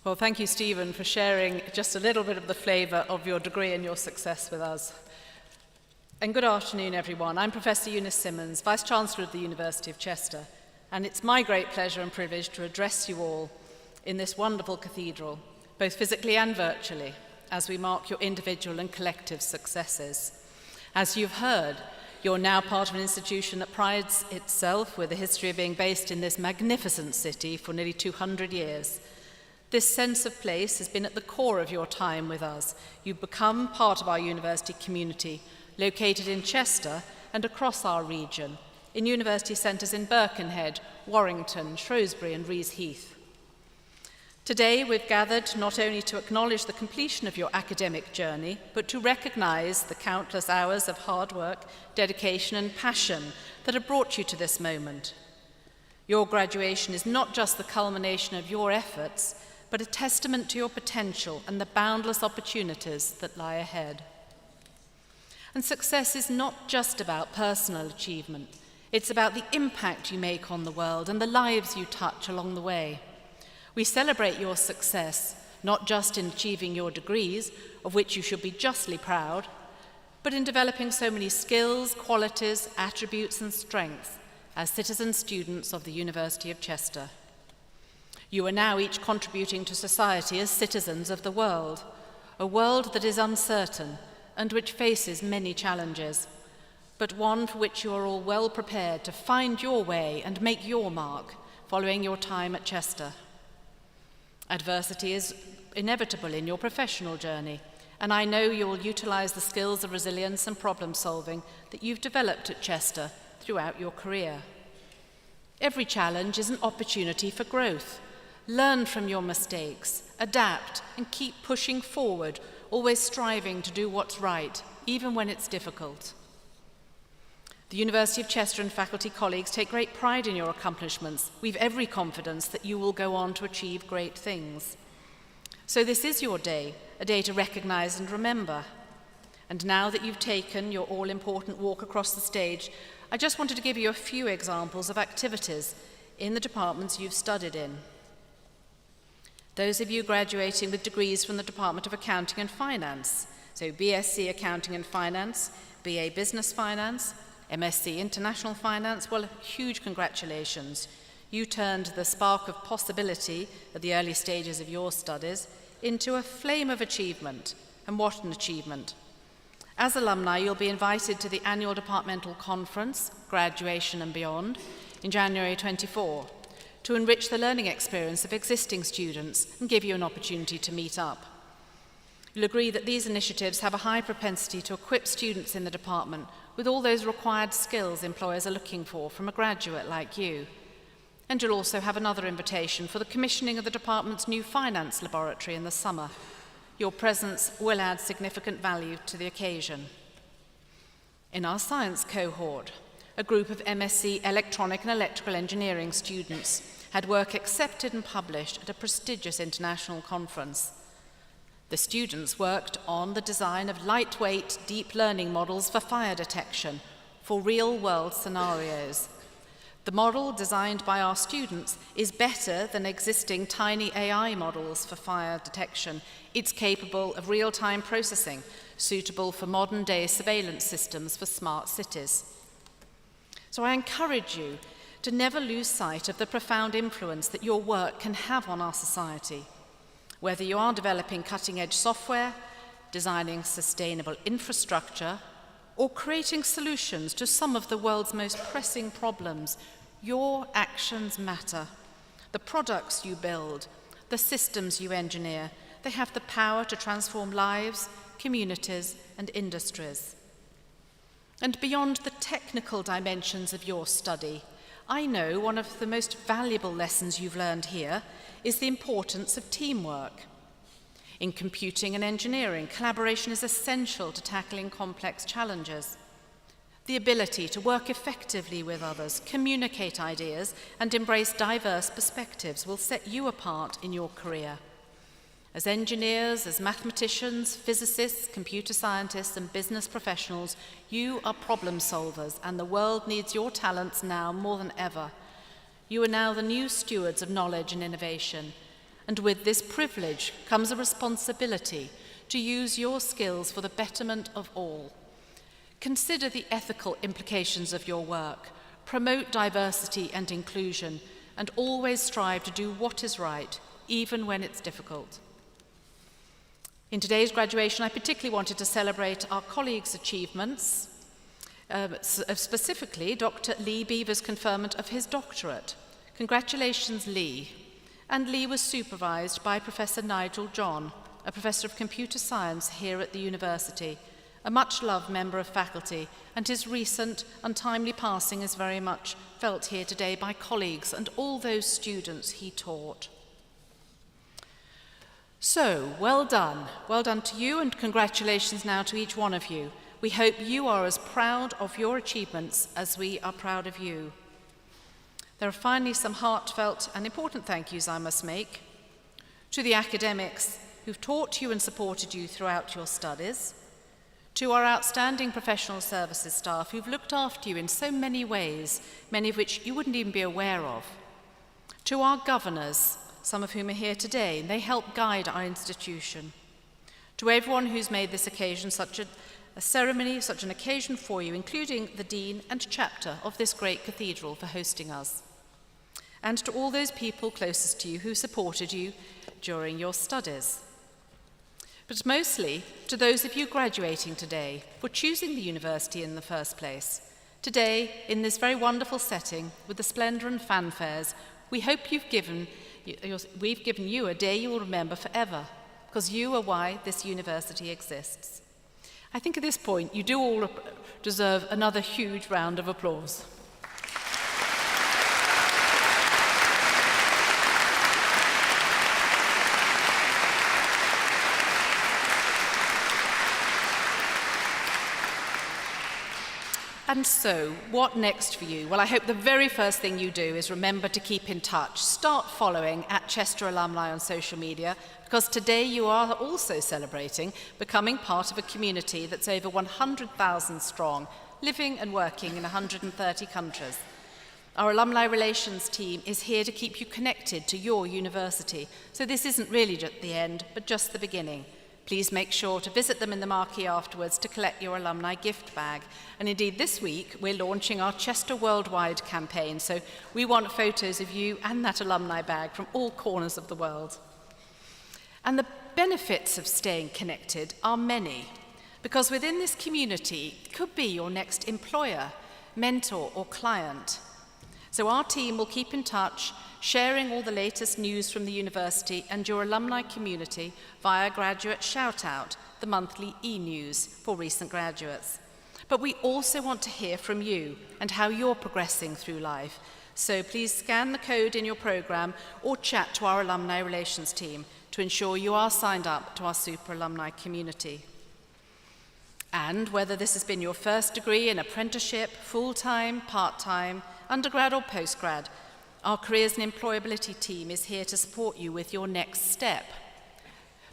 Well, thank you, Stephen, for sharing just a little bit of the flavour of your degree and your success with us. And good afternoon, everyone. I'm Professor Eunice Simmons, Vice-Chancellor of the University of Chester, and it's my great pleasure and privilege to address you all in this wonderful cathedral, both physically and virtually, as we mark your individual and collective successes. As you've heard, you're now part of an institution that prides itself with a history of being based in this magnificent city for nearly 200 years. This sense of place has been at the core of your time with us. You've become part of our university community, located in Chester and across our region, in university centres in Birkenhead, Warrington, Shrewsbury and Rees Heath. Today we've gathered not only to acknowledge the completion of your academic journey, but to recognise the countless hours of hard work, dedication and passion that have brought you to this moment. Your graduation is not just the culmination of your efforts, but a testament to your potential and the boundless opportunities that lie ahead. And success is not just about personal achievement. It's about the impact you make on the world and the lives you touch along the way. We celebrate your success, not just in achieving your degrees, of which you should be justly proud, but in developing so many skills, qualities, attributes and strengths as citizen students of the University of Chester. You are now each contributing to society as citizens of the world, a world that is uncertain and which faces many challenges, but one for which you are all well prepared to find your way and make your mark following your time at Chester. Adversity is inevitable in your professional journey, and I know you'll utilise the skills of resilience and problem solving that you've developed at Chester throughout your career. Every challenge is an opportunity for growth. Learn from your mistakes, adapt, and keep pushing forward, always striving to do what's right, even when it's difficult. The University of Chester and faculty colleagues take great pride in your accomplishments. We've every confidence that you will go on to achieve great things. So this is your day, a day to recognise and remember. And now that you've taken your all-important walk across the stage, I just wanted to give you a few examples of activities in the departments you've studied in. Those of you graduating with degrees from the Department of Accounting and Finance, so BSc Accounting and Finance, BA Business Finance, MSc International Finance, well, huge congratulations. You turned the spark of possibility at the early stages of your studies into a flame of achievement, and what an achievement. As alumni, you'll be invited to the annual departmental conference, Graduation and Beyond, in January 24, to enrich the learning experience of existing students and give you an opportunity to meet up. You'll agree that these initiatives have a high propensity to equip students in the department with all those required skills employers are looking for from a graduate like you. And you'll also have another invitation for the commissioning of the department's new finance laboratory in the summer. Your presence will add significant value to the occasion. In our science cohort, a group of MSc Electronic and Electrical Engineering students had work accepted and published at a prestigious international conference. The students worked on the design of lightweight, deep learning models for fire detection for real-world scenarios. The model designed by our students is better than existing tiny AI models for fire detection. It's capable of real-time processing, suitable for modern-day surveillance systems for smart cities. So I encourage you to never lose sight of the profound influence that your work can have on our society. Whether you are developing cutting-edge software, designing sustainable infrastructure, or creating solutions to some of the world's most pressing problems, your actions matter. The products you build, the systems you engineer, they have the power to transform lives, communities, and industries. And beyond the technical dimensions of your study, I know one of the most valuable lessons you've learned here is the importance of teamwork. In computing and engineering, collaboration is essential to tackling complex challenges. The ability to work effectively with others, communicate ideas, and embrace diverse perspectives will set you apart in your career. As engineers, as mathematicians, physicists, computer scientists, and business professionals, you are problem solvers, and the world needs your talents now more than ever. You are now the new stewards of knowledge and innovation, and with this privilege comes a responsibility to use your skills for the betterment of all. Consider the ethical implications of your work, promote diversity and inclusion, and always strive to do what is right, even when it's difficult. In today's graduation, I particularly wanted to celebrate our colleagues' achievements, specifically Dr. Lee Beaver's conferment of his doctorate. Congratulations, Lee. And Lee was supervised by Professor Nigel John, a professor of computer science here at the university, a much-loved member of faculty, and his recent, untimely passing is very much felt here today by colleagues and all those students he taught. So, well done. Well done to you, and congratulations now to each one of you. We hope you are as proud of your achievements as we are proud of you. There are finally some heartfelt and important thank yous I must make to the academics who've taught you and supported you throughout your studies, to our outstanding professional services staff who've looked after you in so many ways, many of which you wouldn't even be aware of, to our governors, some of whom are here today, and they help guide our institution, to everyone who's made this occasion such a ceremony, such an occasion for you, including the Dean and Chapter of this great cathedral for hosting us, and to all those people closest to you who supported you during your studies. But mostly to those of you graduating today for choosing the university in the first place. Today, in this very wonderful setting, with the splendour and fanfares, we hope we've given you a day you will remember forever. because you are why this university exists. I think at this point you do all deserve another huge round of applause. And so, what next for you? Well, I hope the very first thing you do is remember to keep in touch. Start following at Chester Alumni on social media, because today you are also celebrating becoming part of a community that's over 100,000 strong, living and working in 130 countries. Our alumni relations team is here to keep you connected to your university, so this isn't really just the end, but just the beginning. Please make sure to visit them in the marquee afterwards to collect your alumni gift bag. And indeed, this week, we're launching our Chester Worldwide campaign, so we want photos of you and that alumni bag from all corners of the world. And the benefits of staying connected are many, because within this community could be your next employer, mentor, or client. So our team will keep in touch, sharing all the latest news from the university and your alumni community via Graduate Shoutout, the monthly e-news for recent graduates. But we also want to hear from you and how you're progressing through life. So please scan the code in your program or chat to our alumni relations team to ensure you are signed up to our super alumni community. And whether this has been your first degree in apprenticeship, full-time, part-time, undergrad or postgrad, our Careers and Employability team is here to support you with your next step.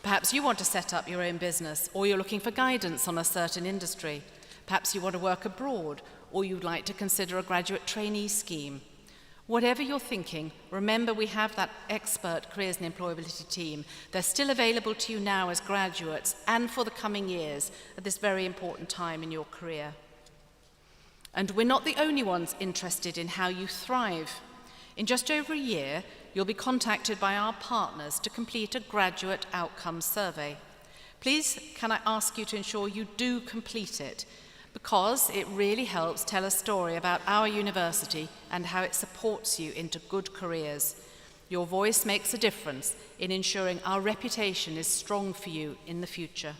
Perhaps you want to set up your own business, or you're looking for guidance on a certain industry. Perhaps you want to work abroad, or you'd like to consider a graduate trainee scheme. Whatever you're thinking, remember we have that expert Careers and Employability team. They're still available to you now as graduates and for the coming years at this very important time in your career. And we're not the only ones interested in how you thrive. In just over a year, you'll be contacted by our partners to complete a graduate outcomes survey. Please, can I ask you to ensure you do complete it, because it really helps tell a story about our university and how it supports you into good careers. Your voice makes a difference in ensuring our reputation is strong for you in the future.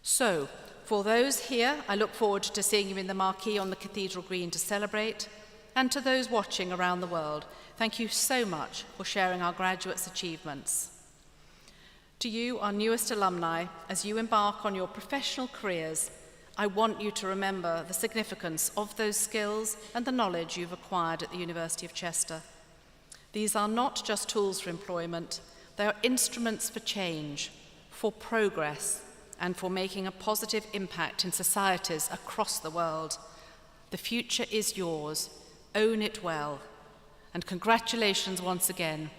So, for those here, I look forward to seeing you in the marquee on the Cathedral Green to celebrate. And to those watching around the world, thank you so much for sharing our graduates' achievements. To you, our newest alumni, as you embark on your professional careers, I want you to remember the significance of those skills and the knowledge you've acquired at the University of Chester. These are not just tools for employment, they are instruments for change, for progress, and for making a positive impact in societies across the world. The future is yours. Own it well. And congratulations once again.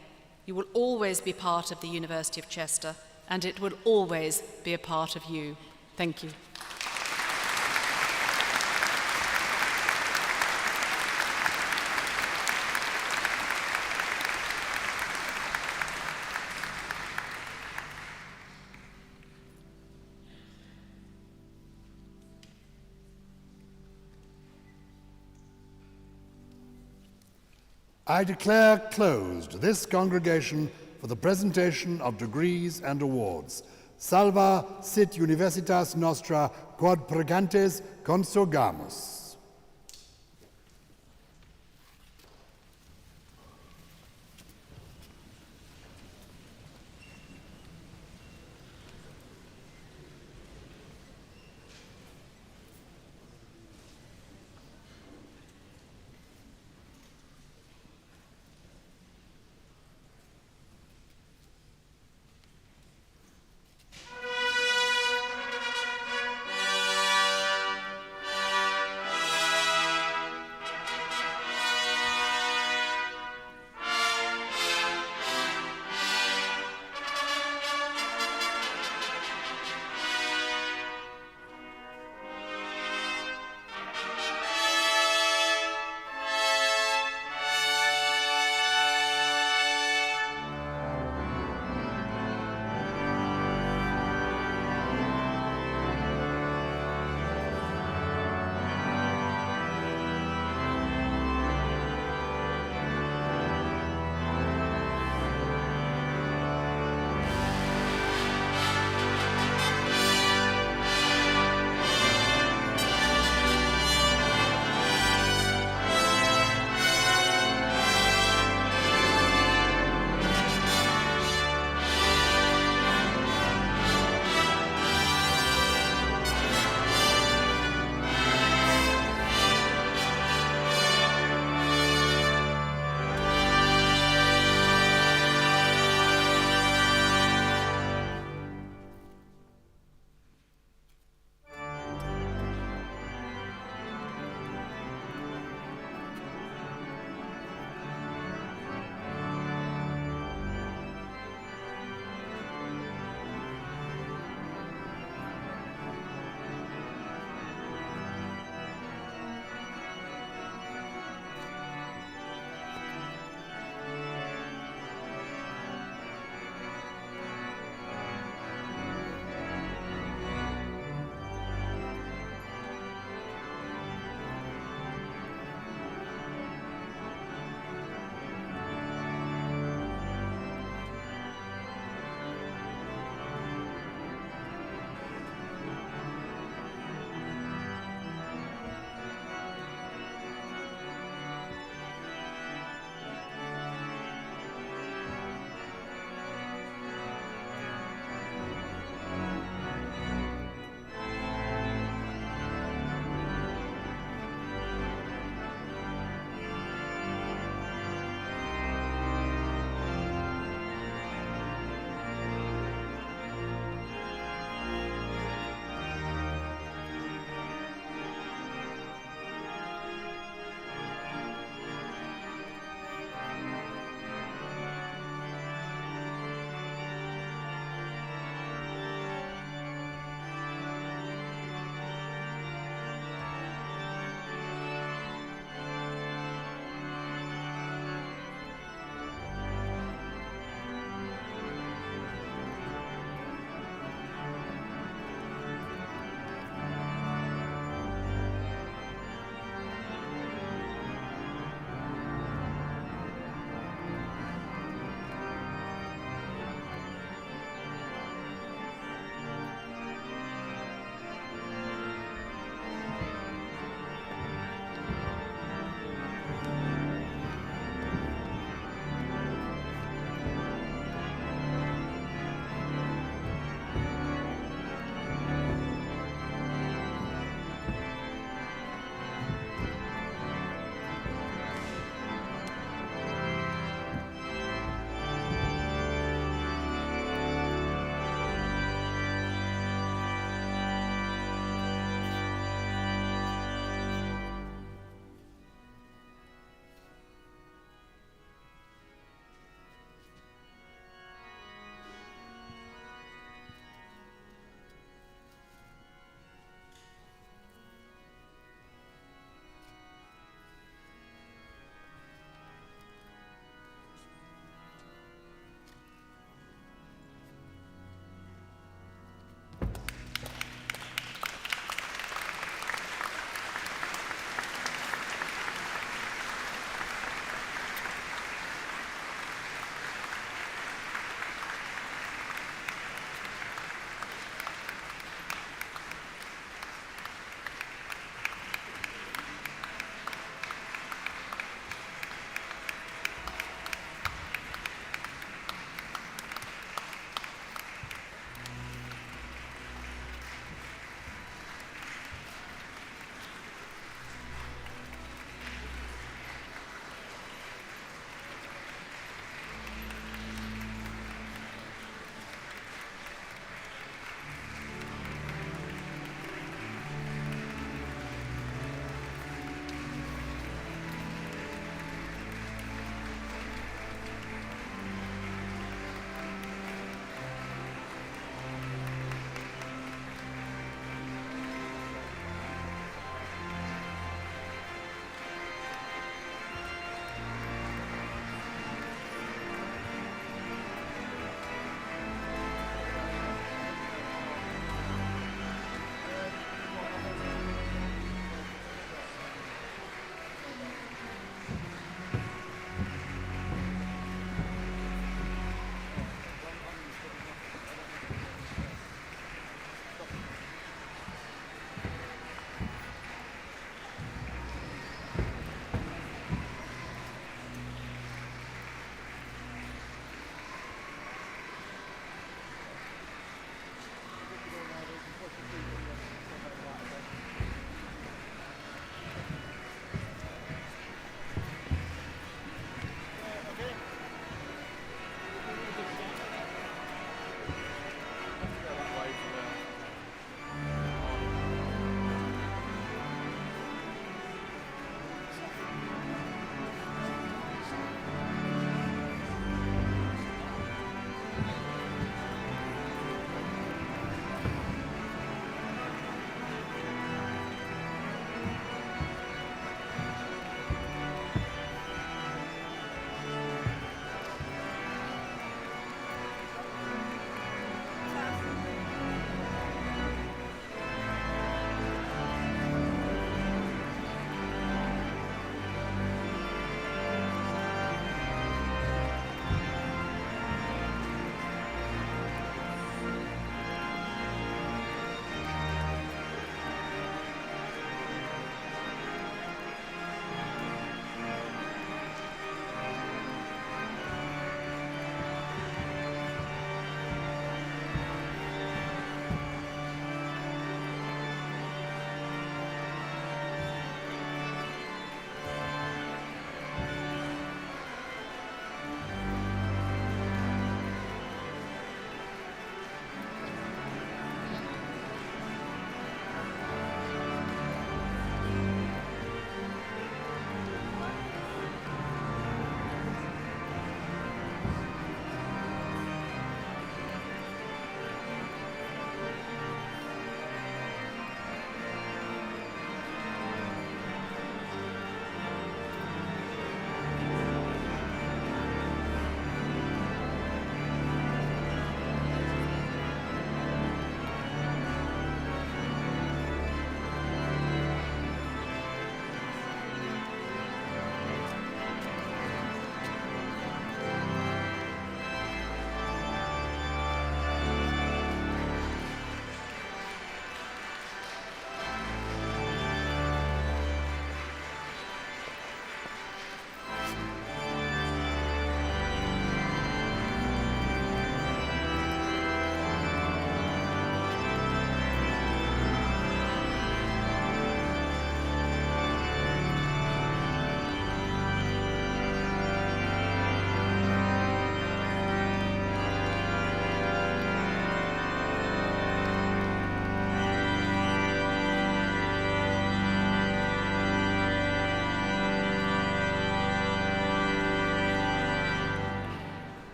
You will always be part of the University of Chester, and it will always be a part of you. Thank you. I declare closed this congregation for the presentation of degrees and awards. Salva sit Universitas nostra quod pregantes consurgamus.